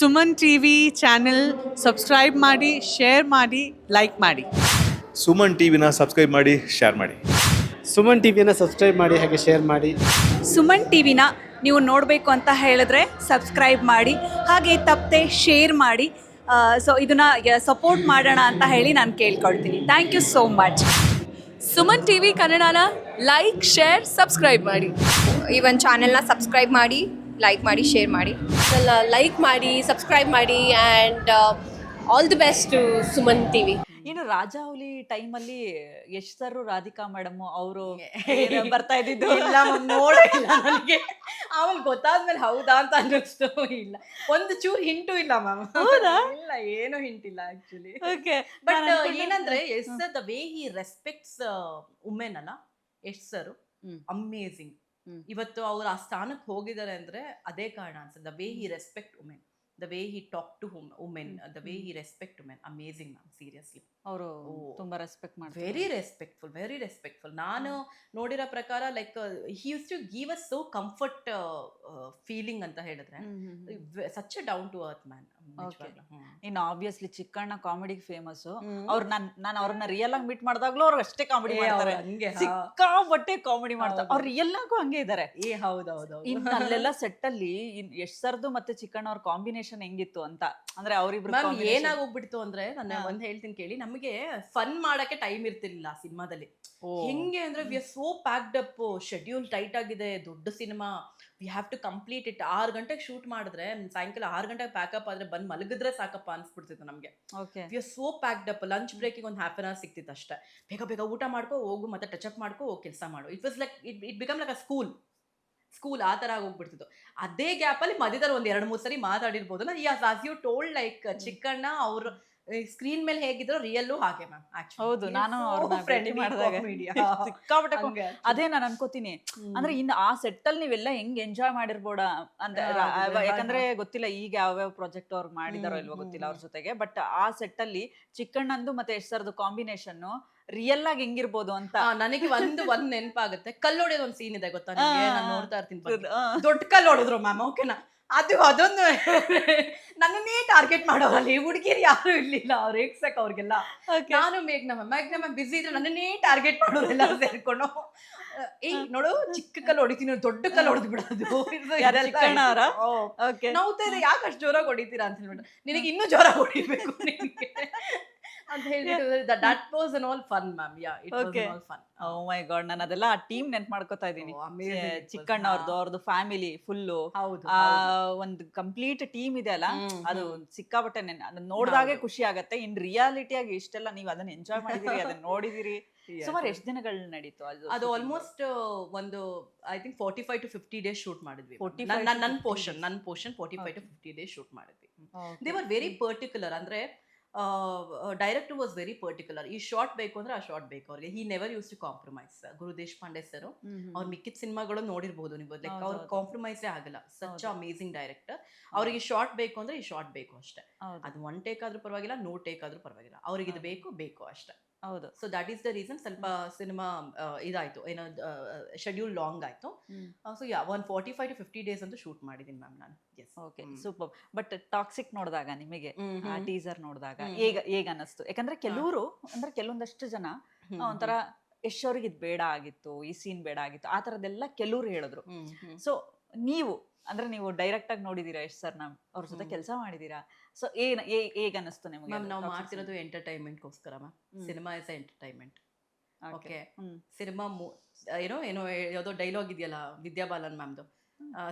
Suman TV channel subscribe ಮಾಡಿ, share ಮಾಡಿ, like ಮಾಡಿ. ಸುಮನ್ ಟಿವಿನ ಸಬ್ಸ್ಕ್ರೈಬ್ ಮಾಡಿ, ಶೇರ್ ಮಾಡಿ. ಸುಮನ್ ಟಿವಿಯನ್ನು ಸಬ್ಸ್ಕ್ರೈಬ್ ಮಾಡಿ ಹಾಗೆ ಶೇರ್ ಮಾಡಿ. ಸುಮನ್ ಟಿವಿನ ನೀವು ನೋಡಬೇಕು ಅಂತ ಹೇಳಿದ್ರೆ ಸಬ್ಸ್ಕ್ರೈಬ್ ಮಾಡಿ, ಹಾಗೆ ತಪ್ಪದೆ ಶೇರ್ ಮಾಡಿ. ಸೊ ಇದನ್ನು ಸಪೋರ್ಟ್ ಮಾಡೋಣ ಅಂತ ಹೇಳಿ ನಾನು ಕೇಳ್ಕೊಳ್ತೀನಿ. Thank you so much. Suman TV ಕನ್ನಡನ ಲೈಕ್, ಶೇರ್, ಸಬ್ಸ್ಕ್ರೈಬ್ ಮಾಡಿ. ಈ ಒಂದು ಚಾನೆಲ್ನ ಸಬ್ಸ್ಕ್ರೈಬ್ ಮಾಡಿ, ಲೈಕ್ ಮಾಡಿ, ಶೇರ್ ಮಾಡಿ. ಲೈಕ್ ಮಾಡಿ, ಸಬ್ಸ್ಕ್ರೈಬ್ ಮಾಡಿ and all the best to Suman TV. ಇನ್ನು ರಾಜಾವಲಿ ಟೈಮಲ್ಲಿ ಯಶ್ ಸರ್, ರಾಧಿಕಾ ಮೇಡಮ್ ಅವರು ಬರ್ತಾ ಇದ್ದಿದ್ದು ಇಲ್ಲ ನೋಡೇ ಇಲ್ಲ ನನಗೆ. ಆಮೇಲೆ ಗೊತ್ತಾದ್ಮೇಲೆ ಹೌದಾ ಅಂತ ಅನ್ನಿಸ್ತು. ಇಲ್ಲ, ಒಂದು ಚೂರು ಹಿಂಟು ಇಲ್ಲ ಮ್ಯಾಮ್. ಇಲ್ಲ, ಏನು ಹಿಂಟ್ ಇಲ್ಲ ಆಕ್ಚುಲಿ. ಬಟ್ ಏನಂದ್ರೆ as the way he respects women ಅಲ್ಲ, ಎಸ್ ಸರ್ ಅಮೇಝಿಂಗ್. ಇವತ್ತು ಅವ್ರು ಆ ಸ್ಥಾನಕ್ಕೆ ಹೋಗಿದ್ದಾರೆ ಅಂದ್ರೆ ಅದೇ ಕಾರಣ ಅನ್ಸುತ್ತೆ. The way he respect women, the way he talked to women, the way he respect women, amazing ma'am, seriously. ಅವರು ತುಂಬಾ ರೆಸ್ಪೆಕ್ಟ್ ಮಾಡ್ತಾರೆ. very respectful. ನಾನು ನೋಡಿರೋ ಪ್ರಕಾರ like he used to give us so comfort feeling ಅಂತ ಹೇಳಿದ್ರೆ, such a down to earth man. ಇನ್ನು obviously Chikkanna ಕಾಮಿಡಿಗೆ famous. ಅವ್ರು ನಾನು ಅವ್ರನ್ನ ರಿಯಲ್ ಆಗಿ ಮೀಟ್ ಮಾಡಿದಾಗ್ಲೂ ಅವ್ರು ಅಷ್ಟೇ ಕಾಮಿಡಿ ಮಾಡ್ತಾರೆ, ಸಿಕ್ಕಾಪಟ್ಟೆ ಕಾಮಿಡಿ ಮಾಡ್ತಾರೆ. ಅವ್ರು ರಿಯಲ್ ಆಗು ಹಂಗೆ ಇದಾರೆ. ಹೌದೌದು. ಇನ್ನು ಅಲ್ಲೆಲ್ಲ ಸೆಟ್ ಅಲ್ಲಿ ಯಶ್ ಸರ್ದು ಮತ್ತೆ ಚಿಕ್ಕಣ್ಣ ಅವ್ರ ಕಾಂಬಿನೇಷನ್ ಹೆಂಗಿತ್ತು ಅಂತ ಅಂದ್ರೆ ಅವ್ರಿಬ್ರು ಏನಾಗೋಗ್ಬಿಡ್ತು ಅಂದ್ರೆ, ನಾನು ಒಂದ್ ಹೇಳ್ತೀನಿ ಕೇಳಿ. ನಮಗೆ ಫನ್ ಮಾಡಕ್ಕೆ ಟೈಮ್ ಇರ್ತಿರ್ಲಿಲ್ಲ ಸಿನಿಮಾದಲ್ಲಿ. ಹೆಂಗೆ ಅಂದ್ರೆ we are so packed up, schedule tight ಆಗಿದೆ, ದೊಡ್ಡ cinema, we have to complete it. 6 ಗಂಟೆಗೆ ಶೂಟ್ ಮಾಡಿದ್ರೆ ಸಾಯಂಕಾಲ 6 ಗಂಟೆಗೆ ಪ್ಯಾಕಪ್ ಆದ್ರೆ ಬಂದ್ ಮಲಗಿದ್ರೆ ಸಾಕಪ್ಪ ಅನ್ಸ್ಬಿಡ್ತಿತ್ತು ನಮ್ಗೆ. We are so packed up. Lunch ಬ್ರೇಕಿಗೆ ಒಂದು ಹಾಫ್ ಅನ್ ಅವರ್ ಸಿಕ್ತಿತ್ತು ಅಷ್ಟೇ. ಬೇಗ ಊಟ ಮಾಡ್ಕೋ ಹೋಗು, ಮತ್ತೆ ಟಚ್ ಅಪ್ ಮಾಡ್ಕೋ ಹೋಗಿ ಕೆಲಸ ಮಾಡು. It was like it become like a school ಆ ತರ ಹೋಗ್ಬಿಡ್ತಿತ್ತು. ಅದೇ ಗ್ಯಾಪ್ ಅಲ್ಲಿ ಮಧ್ಯದಲ್ಲಿ ಒಂದ್ 2-3 ಸರಿ ಮಾತಾಡಿರ್ಬೋದು. As you told, like Chikkanna ಅವ್ರ ಸ್ಕ್ರೀನ್ ಮೇಲೆ ಹೇಗಿದ್ರು ರಿಯಲ್ಲು ಹಾಗೆ ಮ್ಯಾಮ್. ಹೌದು, ನಾನು ಸಿಕ್ಕಾಪಟ್ಟೆ ಅದೇ ನಾನು ಅನ್ಕೋತೀನಿ. ಅಂದ್ರೆ ಇನ್ನು ಆ ಸೆಟ್ ಅಲ್ಲಿ ನೀವೆಲ್ಲ ಹೆಂಗ್ ಎಂಜಾಯ್ ಮಾಡಿರ್ಬೋಡ ಅಂತ. ಯಾಕಂದ್ರೆ ಗೊತ್ತಿಲ್ಲ ಈಗ ಯಾವ್ಯಾವ ಪ್ರಾಜೆಕ್ಟ್ ಅವ್ರು ಮಾಡಿದಾರೋ ಇಲ್ವೋ ಗೊತ್ತಿಲ್ಲ ಅವ್ರ ಜೊತೆಗೆ. ಬಟ್ ಆ ಸೆಟ್ ಅಲ್ಲಿ ಚಿಕ್ಕಣ್ಣಂದು ಮತ್ತೆ ಯಶ್ ಸರ್ದು ಕಾಂಬಿನೇಷನ್ ರಿಯಲ್ ಆಗಿ ಹೆಂಗಿರ್ಬೋದು ಅಂತ ನನಗೆ ಒಂದ್ ನೆನಪಾಗುತ್ತೆ. ಕಲ್ಲೊಡೆಯೋದು ಒಂದ್ ಸೀನ್ ಇದೆ ಗೊತ್ತಾ ನಿಮ್ಗೆ? ನಾನು ನೋಡ್ತಾ ಇರ್ತೀನಿ, ದೊಡ್ಡ ಕಲ್ಲು ಹೊಡೆದ್ರು ಮ್ಯಾಮ್. ಓಕೆನಾ, ಅದೊಂದು ನನ್ನನ್ನೇ ಟಾರ್ಗೆಟ್ ಮಾಡೋರಲ್ಲಿ ಹುಡುಗಿರು ಯಾರು ಇರ್ಲಿಲ್ಲ. ಅವ್ರು ಎಕ್ಸಕ್ ಅವ್ರಿಗೆಲ್ಲ. ನಾನು ಮೇಘ್ನ ಬಿಸಿ ಇದ್ರೆ ನನ್ನನ್ನೇ ಟಾರ್ಗೆಟ್ ಮಾಡೋರೆಲ್ಲ ಸೇರ್ಕೊಂಡು, ನೋಡು ಚಿಕ್ಕ ಕಲ್ಲು ಹೊಡಿತೀನಿ, ದೊಡ್ಡ ಕಲ್ಲು ಹೊಡೆದು ಬಿಡೋದು. ನೋಡ್ತಾ ಇದೆ, ಯಾಕೆ ಅಷ್ಟು ಜೋರಾಗಿ ಹೊಡಿತೀರಾ ಅಂತ ಹೇಳ್ಬಿಟ್ಟು, ನಿನಗೆ ಇನ್ನೂ ಜೋರಾಗಿ ಹೊಡಿಬೇಕು ನಿನಗೆ ಅಂತ ಹೇಳ್ಬಿಟ್ಟು. That was an all fun ma'am. Yeah, it was an all fun. Oh my god, ನಾನು ಅದೆಲ್ಲ ಆ ಟೀಮ್ ನೆನ್ಪು ಮಾಡ್ಕೋತಾ ಇದ್ದೀನಿ. ಚಿಕ್ಕಣ್ಣ ಅವ್ರದ್ದು ಫ್ಯಾಮಿಲಿ ಫುಲ್ಲು, ಒಂದು ಕಂಪ್ಲೀಟ್ ಟೀಮ್ ಇದೆ ಅಲ್ಲ, ಅದು ಸಿಕ್ಕಾಪಟ್ಟೆ ಅದನ್ನ ನೋಡಿದಾಗೆ ಖುಷಿ ಆಗತ್ತೆ. ಇನ್ ರಿಯಾಲಿಟಿ ಆಗಿ ಇಷ್ಟೆಲ್ಲ ನೀವು ಅದನ್ನ ಎಂಜಾಯ್ ಮಾಡಿದಿರಿ, ಅದನ್ನ ನೋಡಿದಿರಿ. ಸುಮಾರು ಎಷ್ಟು ದಿನಗಳು ನಡೀತು ಅದು? ಆಲ್ಮೋಸ್ಟ್ ಒಂದು I think 45 to 50 days shoot ಮಾಡಿದ್ವಿ. ನನ್ನ ಪೋರ್ಷನ್ 45 to 50 ಡೇಸ್ ಶೂಟ್ ಮಾಡಿದ್ವಿ. They were very particular. ಅಂದ್ರೆ ಡೈರೆಕ್ಟರ್ ವಾಸ್ ವೆರಿ ಪರ್ಟಿಕ್ಯುಲರ್. ಈ ಶಾರ್ಟ್ ಬೇಕು ಅಂದ್ರೆ ಆ ಶಾರ್ಟ್ ಬೇಕು ಅವ್ರಿಗೆ. He never use to compromise. Guru Deshpande sir ಅವ್ರ ಮಿಕ್ಕಿದ ಸಿನಿಮಾಗಳು ನೋಡಿರ್ಬೋದು ನೀವು, ಲೈಕ್ ಅವ್ರ ಕಾಂಪ್ರಮೈಸೇ ಆಗಲ್ಲ. Such amazing director. ಅವ್ರಿಗೆ ಶಾರ್ಟ್ ಬೇಕು ಅಂದ್ರೆ ಈ ಶಾರ್ಟ್ ಬೇಕು ಅಷ್ಟೇ. ಅದು 1 ಟೇಕ್ ಆದ್ರೂ ಪರವಾಗಿಲ್ಲ, 100 ಟೇಕ್ ಆದ್ರೂ ಪರವಾಗಿಲ್ಲ, ಅವ್ರಿಗೆ ಇದು ಬೇಕು ಅಷ್ಟೇ. ಹೌದು. So that is the reason ಸ್ವಲ್ಪ ಸಿನಿಮಾ ಇದಾಯ್ತು, ಏನೋ ಶೆಡ್ಯೂಲ್ ಲಾಂಗ್ ಆಯ್ತು. ಸೊ ಯಾ, 45 to 50 ಡೇಸ್ ಅಂತೂ ಶೂಟ್ ಮಾಡಿದೀನಿ ಮ್ಯಾಮ್ ನಾನು. Okay, super. ಬಟ್ ಟಾಕ್ಸಿಕ್ ನೋಡಿದಾಗ ನಿಮಗೆ ಆ ಟೀಸರ್ ನೋಡಿದಾಗ ಹೇಗ ಅನ್ನಿಸ್ತು? ಯಾಕಂದ್ರೆ ಕೆಲವೊಂದಷ್ಟು ಜನ ಒಂಥರ ಯಶ್ ಅವ್ರಿಗೆ ಇದು ಬೇಡ ಆಗಿತ್ತು, ಈ ಸೀನ್ ಬೇಡ ಆಗಿತ್ತು, ಆ ತರದೆಲ್ಲ ಕೆಲವ್ರು ಹೇಳಿದ್ರು. ಸೊ ನೀವು ಡೈರೆಕ್ಟ್ ಆಗಿ ನೋಡಿದೀರಾ ಯಶ್ ಸರ್ನ, ಅವ್ರ ಜೊತೆ ಕೆಲಸ ಮಾಡಿದೀರಾ. ಸೊ ಹೇಗ ಅನ್ನಿಸ್ತು ನಿಮಗೆ? ನಾವು ಮಾಡ್ತಿರೋದು ಎಂಟರ್ಟೈನ್ಮೆಂಟ್ಗೋಸ್ಕರ ma'am. Cinema is entertainment. Okay, cinema ಏನೋ ಯಾವುದೋ ಡೈಲಾಗ್ ಇದೆಯಲ್ಲ ವಿದ್ಯಾ ಬಾಲನ್ ಮ್ಯಾಮ್ದು,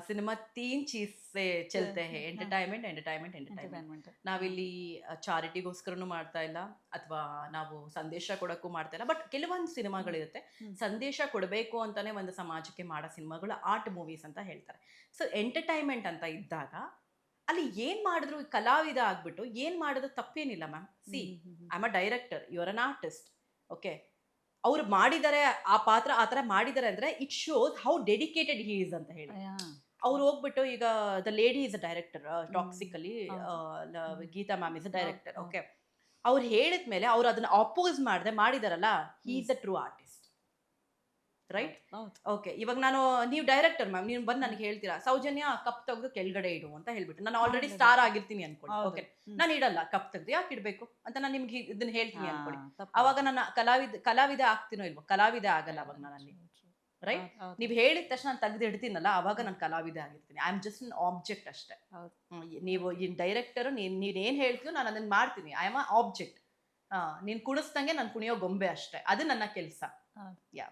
ಸಿನಿಮಾ 3 ಚೀಸ್ ಸೆ ಚಲ್ತೆ ಹೇ, ಎಂಟರ್ಟೈನ್ಮೆಂಟ್. ನಾವಿಲ್ಲಿ ಚಾರಿಟಿಗೋಸ್ಕರನೂ ಮಾಡ್ತಾ ಇಲ್ಲ, ಅಥವಾ ನಾವು ಸಂದೇಶ ಕೊಡಕ್ಕೂ ಮಾಡ್ತಾ ಇಲ್ಲ. ಬಟ್ ಕೆಲವೊಂದು ಸಿನಿಮಾಗಳಿರುತ್ತೆ ಸಂದೇಶ ಕೊಡಬೇಕು ಅಂತಾನೆ ಒಂದು ಸಮಾಜಕ್ಕೆ ಮಾಡೋ ಸಿನಿಮಾಗಳು ಆರ್ಟ್ ಮೂವೀಸ್ ಅಂತ ಹೇಳ್ತಾರೆ. ಸೊ ಎಂಟರ್ಟೈನ್ಮೆಂಟ್ ಅಂತ ಇದ್ದಾಗ ಅಲ್ಲಿ ಏನ್ ಮಾಡಿದ್ರು ಕಲಾವಿದ ಆಗ್ಬಿಟ್ಟು ಏನ್ ಮಾಡಿದ್ರು ತಪ್ಪೇನಿಲ್ಲ ma'am. See, I am a director, you are an artist. Okay, ಅವ್ರು ಮಾಡಿದ್ದಾರೆ ಆ ಪಾತ್ರ ಆ ಥರ ಮಾಡಿದ್ದಾರೆ ಅಂದ್ರೆ it shows how dedicated he is ಅಂತ ಹೇಳಿ. ಅವ್ರು ಹೋಗ್ಬಿಟ್ಟು ಈಗ the lady is a director Toxic ಅಲ್ಲಿ, Geetha ma'am is a director. Okay, ಅವ್ರು ಹೇಳಿದ್ಮೇಲೆ ಅವ್ರು ಅದನ್ನ ಅಪೋಸ್ ಮಾಡಿದಾರಲ್ಲ, he is a true artist. Right? ಹೌದು. ಓಕೆ, ಇವಾಗ ನೀವು ಡೈರೆಕ್ಟರ್ ಮ್ಯಾಮ್, ನೀವು ಬಂದು ನನಗೆ ಹೇಳ್ತೀರಾ ಸೌಜನ್ಯ ಕಪ್ ತೆಗೆದು ಕೆಳಗಡೆ ಇಡು ಅಂತ ಹೇಳ್ಬಿಟ್ಟು, ನಾನು ಆಲ್ರೆಡಿ ಸ್ಟಾರ್ ಆಗಿರ್ತೀನಿ ಅನ್ಕೊಳ್ಳಿ. ಹೌದು. ಓಕೆ, ನಾನು ಇಡಲ್ಲ, ಕಪ್ ತೆಗೆದು ಯಾಕೆ ಇಡಬೇಕು ಅಂತ ನಾನು ನಿಮ್ಗೆ ಇದನ್ನ ಹೇಳ್ತೀನಿ ಅನ್ಕೊಳ್ಳಿ. ತಪ್ಪು. ಅವಾಗ ನನ್ನ ಕಲಾವಿದ ಆಗ್ತೀನೋ ಇಲ್ವೋ? ಕಲಾವಿದ ಆಗಲ್ಲ ಅವಾಗ ನಾನಲ್ಲಿ, ರೈಟ್? ಹೌದು. ನೀವು ಹೇಳಿದ ತಕ್ಷಣ ನಾನು ತೆಗೆದು ಇಡ್ತೀನಲ್ಲ, ಅವಾಗ ನಾನು ಕಲಾವಿದ ಆಗಿರ್ತೀನಿ. I am just an object ಅಷ್ಟೇ. ಹೌದು. ನೀವು ಈ ಡೈರೆಕ್ಟರ್ ನೀನೇನು ಹೇಳ್ತೀಯೋ ನಾನು ಅದನ್ನ ಮಾಡ್ತೀನಿ. I am a object. ನೀನು ಕುಣಿಸ್ದಂಗೆ ನಾನು ಕುಣಿಯೋ ಗೊಂಬೆ ಅಷ್ಟೇ, ಅದು ನನ್ನ ಕೆಲಸ. ಹೌದು. Yeah,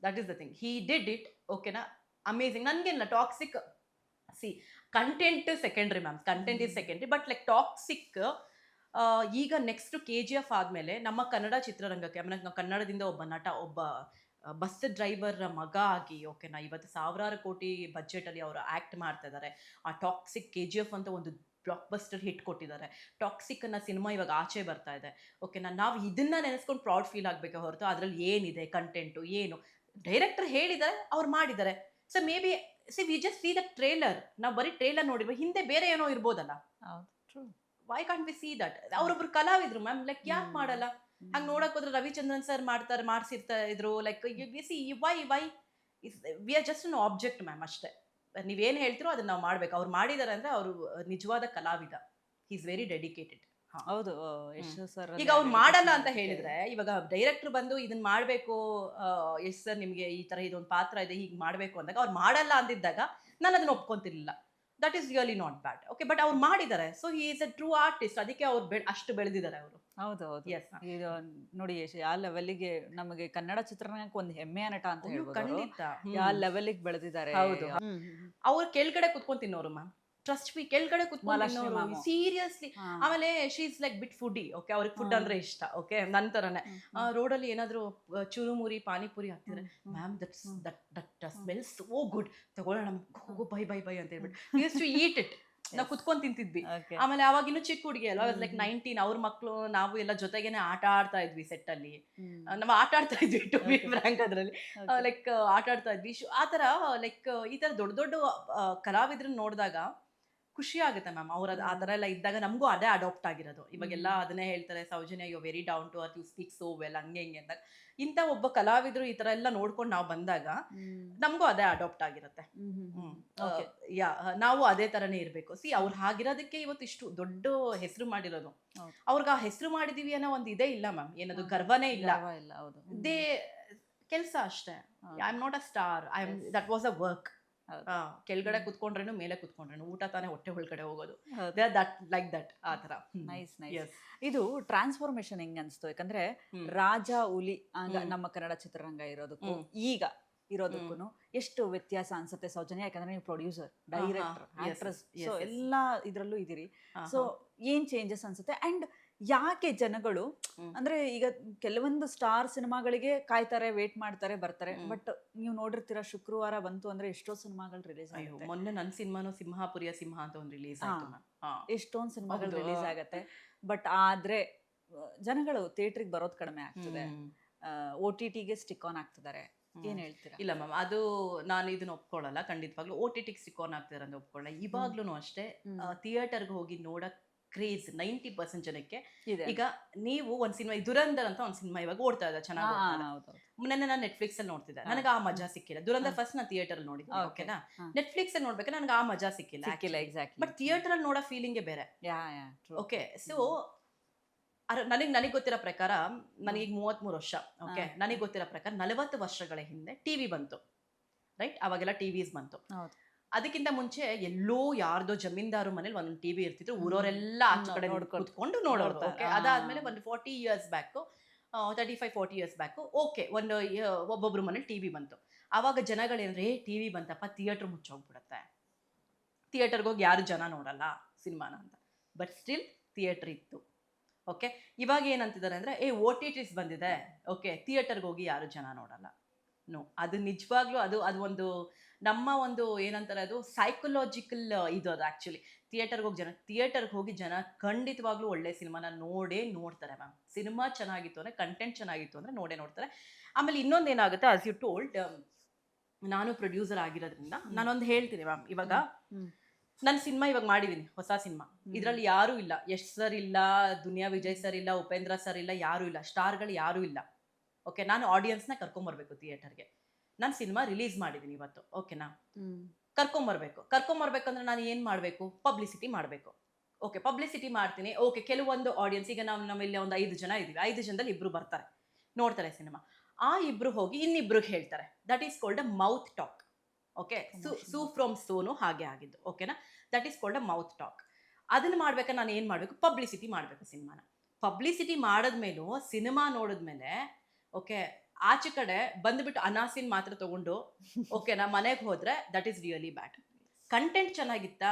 that is the thing. He did it. ಓಕೆನಾ? ಅಮೇಝಿಂಗ್. ನನಗೇನಿಲ್ಲ Toxic, content secondary ma'am, content is secondary, but like Toxic ಈಗ ನೆಕ್ಸ್ಟ್ KGF ಆದಮೇಲೆ ನಮ್ಮ ಕನ್ನಡ ಚಿತ್ರರಂಗಕ್ಕೆ, ಆಮೇಲೆ ಕನ್ನಡದಿಂದ ಒಬ್ಬ ನಟ, ಒಬ್ಬ ಬಸ್ ಡ್ರೈವರ್ ಮಗ ಆಗಿ, ಓಕೆನಾ, ಇವತ್ತು ಸಾವಿರಾರು ಕೋಟಿ ಬಜೆಟಲ್ಲಿ ಅವರು ಆ್ಯಕ್ಟ್ ಮಾಡ್ತಾ ಇದ್ದಾರೆ. ಆ ಟಾಕ್ಸಿಕ್ KGF ಅಂತ ಒಂದು ಬ್ಲಾಕ್ ಬಸ್ಟರ್ ಹಿಟ್ ಕೊಟ್ಟಿದ್ದಾರೆ. ಟಾಕ್ಸಿಕ್ ಅನ್ನೋ ಸಿನಿಮಾ ಇವಾಗ ಆಚೆ ಬರ್ತಾ ಇದೆ. ಓಕೆನಾ, ನಾವು ಇದನ್ನ ನೆನೆಸ್ಕೊಂಡು ಪ್ರೌಡ್ ಫೀಲ್ ಆಗಬೇಕೆ ಹೊರತು ಅದರಲ್ಲಿ ಏನಿದೆ ಕಂಟೆಂಟು ಏನು, ಡೈರೆಕ್ಟರ್ ಹೇಳಿದ್ದಾರೆ, ಅವ್ರು ಮಾಡಿದ್ದಾರೆ. So may be we just C the trailer. ನಾವು ಬರೀ ಟ್ರೇಲರ್ ನೋಡಿದ್ವಿ, ಹಿಂದೆ ಬೇರೆ ಏನೋ ಇರ್ಬೋದಲ್ಲ. ಹೌದು. True. Why can't we see that? ಅವರೊಬ್ರು ಕಲಾವಿದ್ರು ಮ್ಯಾಮ್, ಲೈಕ್ ಯಾಕೆ ಮಾಡಲ್ಲ? ಹಂಗೆ ನೋಡಕ್ ಹೋದ್ರೆ ರವಿಚಂದ್ರನ್ ಸರ್ ಮಾಡ್ಸಿರ್ತಾ ಇದ್ರು. Like why we are just an object ma'am, ಅಷ್ಟೇ. ನೀವೇನು ಹೇಳ್ತಿರೋ ಅದನ್ನ ನಾವು ಮಾಡ್ಬೇಕು. ಅವ್ರು ಮಾಡಿದಾರೆ ಅಂದ್ರೆ ಅವರು ನಿಜವಾದ ಕಲಾವಿದ. He is very dedicated. ಹೌದು. ಯಶ್ ಸರ್ ಈಗ ಅವ್ರು ಮಾಡಲ್ಲ ಅಂತ ಹೇಳಿದ್ರೆ, ಇವಾಗ ಡೈರೆಕ್ಟರ್ ಬಂದು ಇದನ್ನ ಮಾಡ್ಬೇಕು, ಯಶ್ ಸರ್ ನಿಮ್ಗೆ ಈ ತರ ಇದೊಂದು ಪಾತ್ರ ಇದೆ, ಹೀಗೆ ಮಾಡ್ಬೇಕು ಅಂದಾಗ ಅವ್ರು ಮಾಡಲ್ಲ ಅಂದಿದ್ದಾಗ ನಾನು ಅದನ್ನ ಒಪ್ಕೊಂತಿರ್ಲಿಲ್ಲ. That is really not bad. Okay, but ಅವ್ರು ಮಾಡಿದ್ದಾರೆ, so he is a true artist. ಅದಕ್ಕೆ ಅವ್ರು ಅಷ್ಟು ಬೆಳೆದಿದ್ದಾರೆ ಅವರು. ಹೌದು. ಹೌದು. Yes. ಇದು ನೋಡಿ ಯಶ್, ಆ ಲೆವೆಲ್ಗೆ ನಮಗೆ ಕನ್ನಡ ಚಿತ್ರರಂಗಕ್ಕೆ ಒಂದು ಹೆಮ್ಮೆಯ ನಟ ಅಂತ ಹೇಳ್ಬೋದು. ಖಂಡಿತ. ಯಾವ ಲೆವೆಲ್ಗೆ ಬೆಳೆದಿದ್ದಾರೆ. ಹೌದು. ಅವ್ರು ಕೆಳಗಡೆ ಕುತ್ಕೊಂಡ್ ತಿನ್ನೋರು ಮ್ಯಾಮ್, ಟ್ರಸ್ಟ್ ಮೀ, ಕೆಳಗಡೆ ಕುತ್ಕೊಂಡು ಮಹಾಲಕ್ಷ್ಮಿ ತಿನ್ನೋರು, ಮ್ಯಾಮ್. ಸೀರಿಯಸ್ಲಿ. ಆಮೇಲೆ she is like bit foodie. Okay, ಅವ್ರಿಗೆ ಫುಡ್ ಅಂದ್ರೆ ಇಷ್ಟ. ಓಕೆ, ನಂತರನೇ ರೋಡಲ್ಲಿ ಏನಾದ್ರು ಚುರುಮುರಿ ಪಾನಿಪುರಿ ಹಾಕ್ತಿದ್ರೆ, ma'am that smell so good, ತಗೊಳ್ಳೋಣ, ಹೋಗೋ ಬೈ ಅಂತ ಹೇಳ್ಬಿಟ್ಟು ಯೂಸ್ ಟು ಈಟ್ ಇಟ್. ನಾವು ಕುತ್ಕೊಂಡ್ ತಿಂತಿದ್ವಿ. Okay. ಆಮೇಲೆ ಅವಾಗ ಇನ್ನು ಚಿಕ್ಕ ಹುಡುಗಿ ಅಲ್ಲ, ಲೈಕ್ 19, ಅವ್ರ ಮಕ್ಳು ನಾವು ಎಲ್ಲ ಜೊತೆಗೇನೆ ಆಟ ಆಡ್ತಾ ಇದ್ವಿ ಸೆಟ್ ಅಲ್ಲಿ. ನಾವು ಆಟ ಆಡ್ತಾ ಇದ್ವಿ, ಟು ಬಿ ಫ್ರಾಂಕ್. ಅದ್ರಲ್ಲಿ ಲೈಕ್ ಆಟ ಆಡ್ತಾ ಇದ್ವಿ. ಆ ತರ ಲೈಕ್ ಈ ತರ ದೊಡ್ಡ ದೊಡ್ಡ ಕಲಾವಿದ್ರನ್ನ ನೋಡಿದಾಗ ಖುಷಿ ಆಗುತ್ತೆ ಮ್ಯಾಮ್. ಅವ್ರ ಆ ತರ ಎಲ್ಲ ಇದ್ದಾಗ ನಮಗೂ ಅದೇ ಅಡಾಪ್ಟ್ ಆಗಿರೋದು. ಇವಾಗೆಲ್ಲ ಅದನ್ನೇ ಹೇಳ್ತಾರೆ, Soujanya you very down to earth, you speak so well, ಹಂಗೆ ಹಿಂಗೆ ಅಂದಾಗ. ಇಂಥ ಒಬ್ಬ ಕಲಾವಿದ್ರು ಈ ತರ ಎಲ್ಲ ನೋಡ್ಕೊಂಡು ನಾವು ಬಂದಾಗ ನಮಗೂ ಅದೇ ಅಡಾಪ್ಟ್ ಆಗಿರುತ್ತೆ. ಯಾ, ನಾವು ಅದೇ ತರನೇ ಇರ್ಬೇಕು. ಸಿ, ಅವ್ರು ಹಾಗಿರೋದಕ್ಕೆ ಇವತ್ತು ಇಷ್ಟು ದೊಡ್ಡ ಹೆಸರು ಮಾಡಿರೋದು. ಅವ್ರಿಗೆ ಆ ಹೆಸರು ಮಾಡಿದೀವಿ ಅನ್ನೋ ಒಂದು ಇದೇ ಇಲ್ಲ ಮ್ಯಾಮ್, ಏನದು ಗರ್ವನೇ ಇಲ್ಲ. ದೇ ಕೆಲಸ ಅಷ್ಟೇ. I am not a star, that was a work. ಕೆಳಗಡೆ ಕುತ್ಕೊಂಡ್ರೇನು ಮೇಲೆ ಕುತ್ಕೊಂಡ್ರೇನು ಊಟ ತಾನೇ ಹೊಟ್ಟೆ ಒಳಗಡೆ ಹೋಗೋದು. ಲೈಕ್ ದಟ್, ಆ ತರ. ನೈಸ್. ಇದು ಟ್ರಾನ್ಸ್ಫಾರ್ಮೇಶನ್ ಹೆಂಗ್ ಅನ್ಸ್ತು? ಯಾಕಂದ್ರೆ ರಾಜ ಹುಲಿ ಆಗ ನಮ್ಮ ಕನ್ನಡ ಚಿತ್ರರಂಗ ಇರೋದಕ್ಕೂ ಈಗ ಇರೋದಕ್ಕೂ ಎಷ್ಟು ವ್ಯತ್ಯಾಸ ಅನ್ಸುತ್ತೆ ಸೌಜನ್ಯ? ಯಾಕಂದ್ರೆ ನೀವು ಪ್ರೊಡ್ಯೂಸರ್, ಡೈರೆಕ್ಟರ್, ಆಕ್ಟ್ರೆಸ್, ಸೊ ಎಲ್ಲ ಇದ್ರಲ್ಲೂ ಇದೀರಿ. ಸೊ ಏನ್ ಚೇಂಜಸ್ ಅನ್ಸುತ್ತೆ? ಅಂಡ್ ಯಾಕೆ ಜನಗಳು ಅಂದ್ರೆ ಈಗ ಕೆಲವೊಂದು ಸ್ಟಾರ್ ಸಿನಿಮಾಗಳಿಗೆ ಕಾಯ್ತಾರೆ, ವೇಟ್ ಮಾಡ್ತಾರೆ, ಬರ್ತಾರೆ. ಬಟ್ ನೀವು ನೋಡಿರ್ತೀರ, ಶುಕ್ರವಾರ ಬಂತು ಅಂದ್ರೆ ಎಷ್ಟೋ ಸಿನಿಮಾಗಳು ರಿಲೀಸ್ ಆಗುತ್ತೆ. ಮೊನ್ನೆ ನನ್ನ ಸಿನಿಮಾನು ಸಿಂಹಾಪುರಿಯ ಸಿಂಹ ಅಂತ ಒಂದು ರಿಲೀಸ್ ಆಯ್ತು. ಎಷ್ಟೊಂದು ಸಿನಿಮಾಗಳು ರಿಲೀಸ್ ಆಗತ್ತೆ. ಬಟ್ ಆದ್ರೆ ಜನಗಳು ಥಿಯೇಟ್ರಿಗೆ ಬರೋದು ಕಡಿಮೆ ಆಗ್ತದೆ, OTTಗೆ ಸ್ಟಿಕ್ ಆನ್ ಆಗ್ತಿದ್ದಾರೆ. ಏನ್ ಹೇಳ್ತೀರಾ? ಇಲ್ಲ ಮ್ಯಾಮ್, ಅದು ನಾನು ಇದನ್ನ ಒಪ್ಕೊಳ್ಳಲ್ಲ. ಖಂಡಿತವಾಗ್ಲೂ OTTಗೆ ಸ್ಟಿಕ್ ಆನ್ ಆಗ್ತಿದ್ದಾರೆ ಅಂತ ಒಪ್ಕೊಳ್ಳಲ್ಲ. ಇವಾಗ್ಲೂ ಅಷ್ಟೇ ಥಿಯೇಟರ್ಗೆ ಹೋಗಿ ನೋಡಕ್ ಕ್ರೇಜ್ 90% ಜನಕ್ಕೆ. ಈಗ ನೀವು ಒಂದ್ ಸಿನಿಮಾ, ದುರಂಧರ್ ಅಂತ ಒಂದ್ ಸಿನಿಮಾ ಇವಾಗ ಓಡ್ತಾ ಇದೆ, ಚೆನ್ನಾಗಿ. ಮೊನ್ನೆ ನಾನು ನೆಟ್ಫ್ಲಿಕ್ಸ್ ಅಲ್ಲಿ ನೋಡ್ತಿದ್ದೆ, ನನಗೆ ಆ ಮಜಾ ಸಿಕ್ಕಿಲ್ಲ. ದುರಂಧರ್ ಫಸ್ಟ್ ನಾನು ಥಿಯೇಟರ್ ಅಲ್ಲಿ ನೋಡಿದ್ದೆ. ಓಕೆನಾ, ನೆಟ್ಫ್ಲಿಕ್ಸ್ ಅಲ್ಲಿ ನೋಡ್ಬೇಕು, ನನಗೆ ಆ ಮಜಾ ಸಿಕ್ಕಿಲ್ಲ. ಬಟ್ ಥಿಯೇಟರ್ ಅಲ್ಲಿ ನೋಡೋ ಫೀಲಿಂಗೇ ಬೇರೆ. ಓಕೆ, ಸೊ ನನಗೆ ಗೊತ್ತಿರೋ ಪ್ರಕಾರ, ನನಗೆ 33 ವರ್ಷ. ಓಕೆ, ನನಗೆ ಗೊತ್ತಿರೋ ಪ್ರಕಾರ 40 ವರ್ಷಗಳ ಹಿಂದೆ ಟಿವಿ ಬಂತು, ರೈಟ್? ಅವಾಗೆಲ್ಲ ಟಿವಿಸ್ ಬಂತು. ಅದಕ್ಕಿಂತ ಮುಂಚೆ ಎಲ್ಲೋ ಯಾರ್ದೋ ಜಮೀನ್ದಾರು ಮನೇಲಿ ಒಂದೊಂದು ಟಿವಿ ಇರ್ತಿದ್ರು, ಊರವರೆಲ್ಲ ಆಚೆ ಕಡೆ ಕುತ್ಕೊಂಡು ನೋಡೋರು. ಓಕೆ, ಅದಾದ್ಮೇಲೆ ಒಂದು 40 years back, 35-40 years back, okay, ಒಬ್ಬೊಬ್ರು ಮನೇಲಿ ಟಿವಿ ಬಂತು. ಆವಾಗ ಜನಗಳೇನ್ರೆ, ಟಿವಿ ಬಂತಪ್ಪ, ಥಿಯೇಟರ್ ಮುಚ್ಚೋಗ್ಬಿಡುತ್ತೆ, ಥಿಯೇಟರ್ಗೆ ಹೋಗಿ ಯಾರು ಜನ ನೋಡಲ್ಲ ಸಿನಿಮಾನ ಅಂತ. ಬಟ್ ಸ್ಟಿಲ್ ಥಿಯೇಟರ್ ಇತ್ತು. ಓಕೆ, ಇವಾಗ ಏನಂತಿದ್ದಾರೆ ಅಂದರೆ, OTTs ಬಂದಿದೆ, ಓಕೆ, ಥಿಯೇಟರ್ಗೆ ಹೋಗಿ ಯಾರು ಜನ ನೋಡಲ್ಲ. ನೋ, ಅದು ನಿಜವಾಗ್ಲೂ ಅದು ಒಂದು ನಮ್ಮ ಒಂದು ಏನಂತಾರೆ, ಅದು ಸೈಕಲಾಜಿಕಲ್ ಇದು. ಅದು ಆ್ಯಕ್ಚುಲಿ ಥಿಯೇಟರ್ಗೆ ಹೋಗಿ ಜನ ಖಂಡಿತವಾಗ್ಲೂ ಒಳ್ಳೆ ಸಿನಿಮಾನ ನೋಡ್ತಾರೆ ಮ್ಯಾಮ್. ಸಿನಿಮಾ ಚೆನ್ನಾಗಿತ್ತು ಅಂದರೆ, ಕಂಟೆಂಟ್ ಚೆನ್ನಾಗಿತ್ತು ಅಂದರೆ ನೋಡ್ತಾರೆ. ಆಮೇಲೆ ಇನ್ನೊಂದು ಏನಾಗುತ್ತೆ, ಆಸ್ ಯು ಟೋಲ್ಡ್, ನಾನು ಪ್ರೊಡ್ಯೂಸರ್ ಆಗಿರೋದ್ರಿಂದ ನಾನೊಂದು ಹೇಳ್ತೀನಿ ಮ್ಯಾಮ್. ಇವಾಗ ನನ್ನ ಸಿನಿಮಾ ಇವಾಗ ಮಾಡಿದ್ದೀನಿ, ಹೊಸ ಸಿನಿಮಾ. ಇದರಲ್ಲಿ ಯಾರೂ ಇಲ್ಲ, ಯಶ್ ಸರ್ ಇಲ್ಲ, ದುನಿಯಾ ವಿಜಯ್ ಸರ್ ಇಲ್ಲ, ಉಪೇಂದ್ರ ಸರ್ ಇಲ್ಲ, ಯಾರೂ ಇಲ್ಲ, ಸ್ಟಾರ್ಗಳು ಯಾರೂ ಇಲ್ಲ. ಓಕೆ, ನಾನು ಆಡಿಯನ್ಸ್ನ ಕರ್ಕೊಂಬರ್ಬೇಕು ಥಿಯೇಟರ್ಗೆ. ನಾನು ಸಿನಿಮಾ ರಿಲೀಸ್ ಮಾಡಿದ್ದೀನಿ ಇವತ್ತು, ಓಕೆನಾ? ಕರ್ಕೊಂಬರ್ಬೇಕಂದ್ರೆ ನಾನು ಏನು ಮಾಡಬೇಕು? ಪಬ್ಲಿಸಿಟಿ ಮಾಡಬೇಕು. ಓಕೆ, ಪಬ್ಲಿಸಿಟಿ ಮಾಡ್ತೀನಿ. ಓಕೆ, ಕೆಲವೊಂದು ಆಡಿಯನ್ಸ್, ಈಗ ನಮ್ಮಲ್ಲಿ ಒಂದು 5 ಜನ ಇದ್ದೀವಿ, 5 ಜನದಲ್ಲಿ 2 ಬರ್ತಾರೆ, ನೋಡ್ತಾರೆ ಸಿನಿಮಾ. ಆ 2 ಹೋಗಿ ಇನ್ನಿಬ್ರಿಗೆ ಹೇಳ್ತಾರೆ. That is called a mouth talk. Okay, so from Sonu ಹಾಗೆ ಆಗಿದ್ದು, ಓಕೆನಾ? That is called a mouth talk. ಅದನ್ನ ಮಾಡ್ಬೇಕಾದ್ರೆ ನಾನು ಏನು ಮಾಡಬೇಕು? ಪಬ್ಲಿಸಿಟಿ ಮಾಡಬೇಕು ಸಿನಿಮಾನ. ಪಬ್ಲಿಸಿಟಿ ಮಾಡಿದ್ಮೇಲೂ ಸಿನಿಮಾ ನೋಡಿದ್ಮೇಲೆ ಓಕೆ ಆಚೆ ಕಡೆ ಬಂದುಬಿಟ್ಟು ಅನಾಸಿನ್ ಮಾತ್ರ ತಗೊಂಡು ಓಕೆನಾ ಮನೆಗೆ ಹೋದ್ರೆ that is really bad. Content ಚೆನ್ನಾಗಿತ್ತಾ?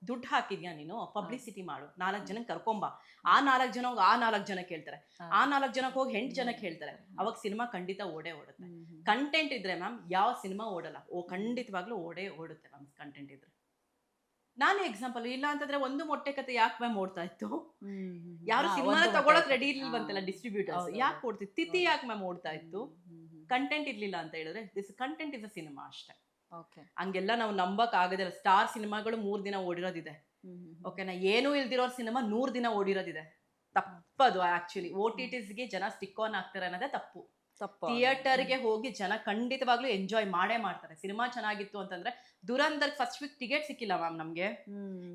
ದುಡ್ಡು ಹಾಕಿದ್ಯಾ ನೀನು? ಪಬ್ಲಿಸಿಟಿ ಮಾಡು, 4 ಜನಕ್ಕೆ ಕರ್ಕೊಂಬ. ಆ 4 ಜನ ಹೋಗಿ ಆ 4 ಜನಕ್ಕೆ ಹೇಳ್ತಾರೆ, ಆ 4 ಜನಕ್ಕೆ ಹೋಗಿ 8 ಜನಕ್ಕೆ ಹೇಳ್ತಾರೆ. ಅವಾಗ ಸಿನಿಮಾ ಖಂಡಿತ ಓಡುತ್ತೆ. ಕಂಟೆಂಟ್ ಇದ್ರೆ ಮ್ಯಾಮ್ ಯಾವ ಸಿನಿಮಾ ಓಡಲ್ಲ? ಖಂಡಿತವಾಗ್ಲೂ ಓಡುತ್ತೆ ಮ್ಯಾಮ್ ಕಂಟೆಂಟ್ ಇದ್ರೆ. ನಾನೇ ಎಕ್ಸಾಂಪಲ್. ಇಲ್ಲ ಅಂತಂದ್ರೆ ಒಂದು ಮೊಟ್ಟೆ ಕತೆ ಯಾಕೆ ಮ್ಯಾಮ್ ಓಡ್ತಾ ಇತ್ತು? ಯಾರು ಸಿನಿಮಾನ ತಗೊಳಕ್ ರೆಡಿ ಇರ್ಲಿಲ್ವಂತೆಲ್ಲ ಡಿಸ್ಟ್ರಿಬ್ಯೂಟರ್ಸ್, ಯಾಕೆ ಓಡ್ತಿತ್ತು? ತಿಥಿ ಯಾಕೆ ಮ್ಯಾಮ್ ಓಡ್ತಾ ಇತ್ತು? ಕಂಟೆಂಟ್ ಇರ್ಲಿಲ್ಲ ಅಂತ ಹೇಳಿದ್ರೆ this content is a cinema ಅಷ್ಟೇ. ಹಂಗೆಲ್ಲ ನಾವು ನಂಬಕ್ ಆಗೋದಿಲ್ಲ. ಸ್ಟಾರ್ ಸಿನಿಮಾಗಳು 3 ದಿನ ಓಡಿರೋದಿದೆ, ಓಕೆನಾ? ಏನೂ ಇಲ್ದಿರೋರ್ ಸಿನಿಮಾ 100 ದಿನ ಓಡಿರೋದಿದೆ. ತಪ್ಪದು ಆಕ್ಚುಲಿ. OTTsಗೆ ಜನ ಸ್ಟಿಕ್ ಆನ್ ಆಗ್ತಾರೆ ಅನ್ನೋದೇ ತಪ್ಪು. ಥಿಯೇಟರ್ಗೆ ಹೋಗಿ ಜನ ಖಂಡಿತವಾಗ್ಲೂ ಎಂಜಾಯ್ ಮಾಡೇ ಮಾಡ್ತಾರೆ. ಸಿನಿಮಾ ಚೆನ್ನಾಗಿತ್ತು ಅಂತಂದ್ರೆ ದುರಂದರ್ ಫಸ್ಟ್ ವೀಕ್ ಟಿಕೆಟ್ ಸಿಕ್ಕಿಲ್ಲ ಮ್ಯಾಮ್ ನಮ್ಗೆ.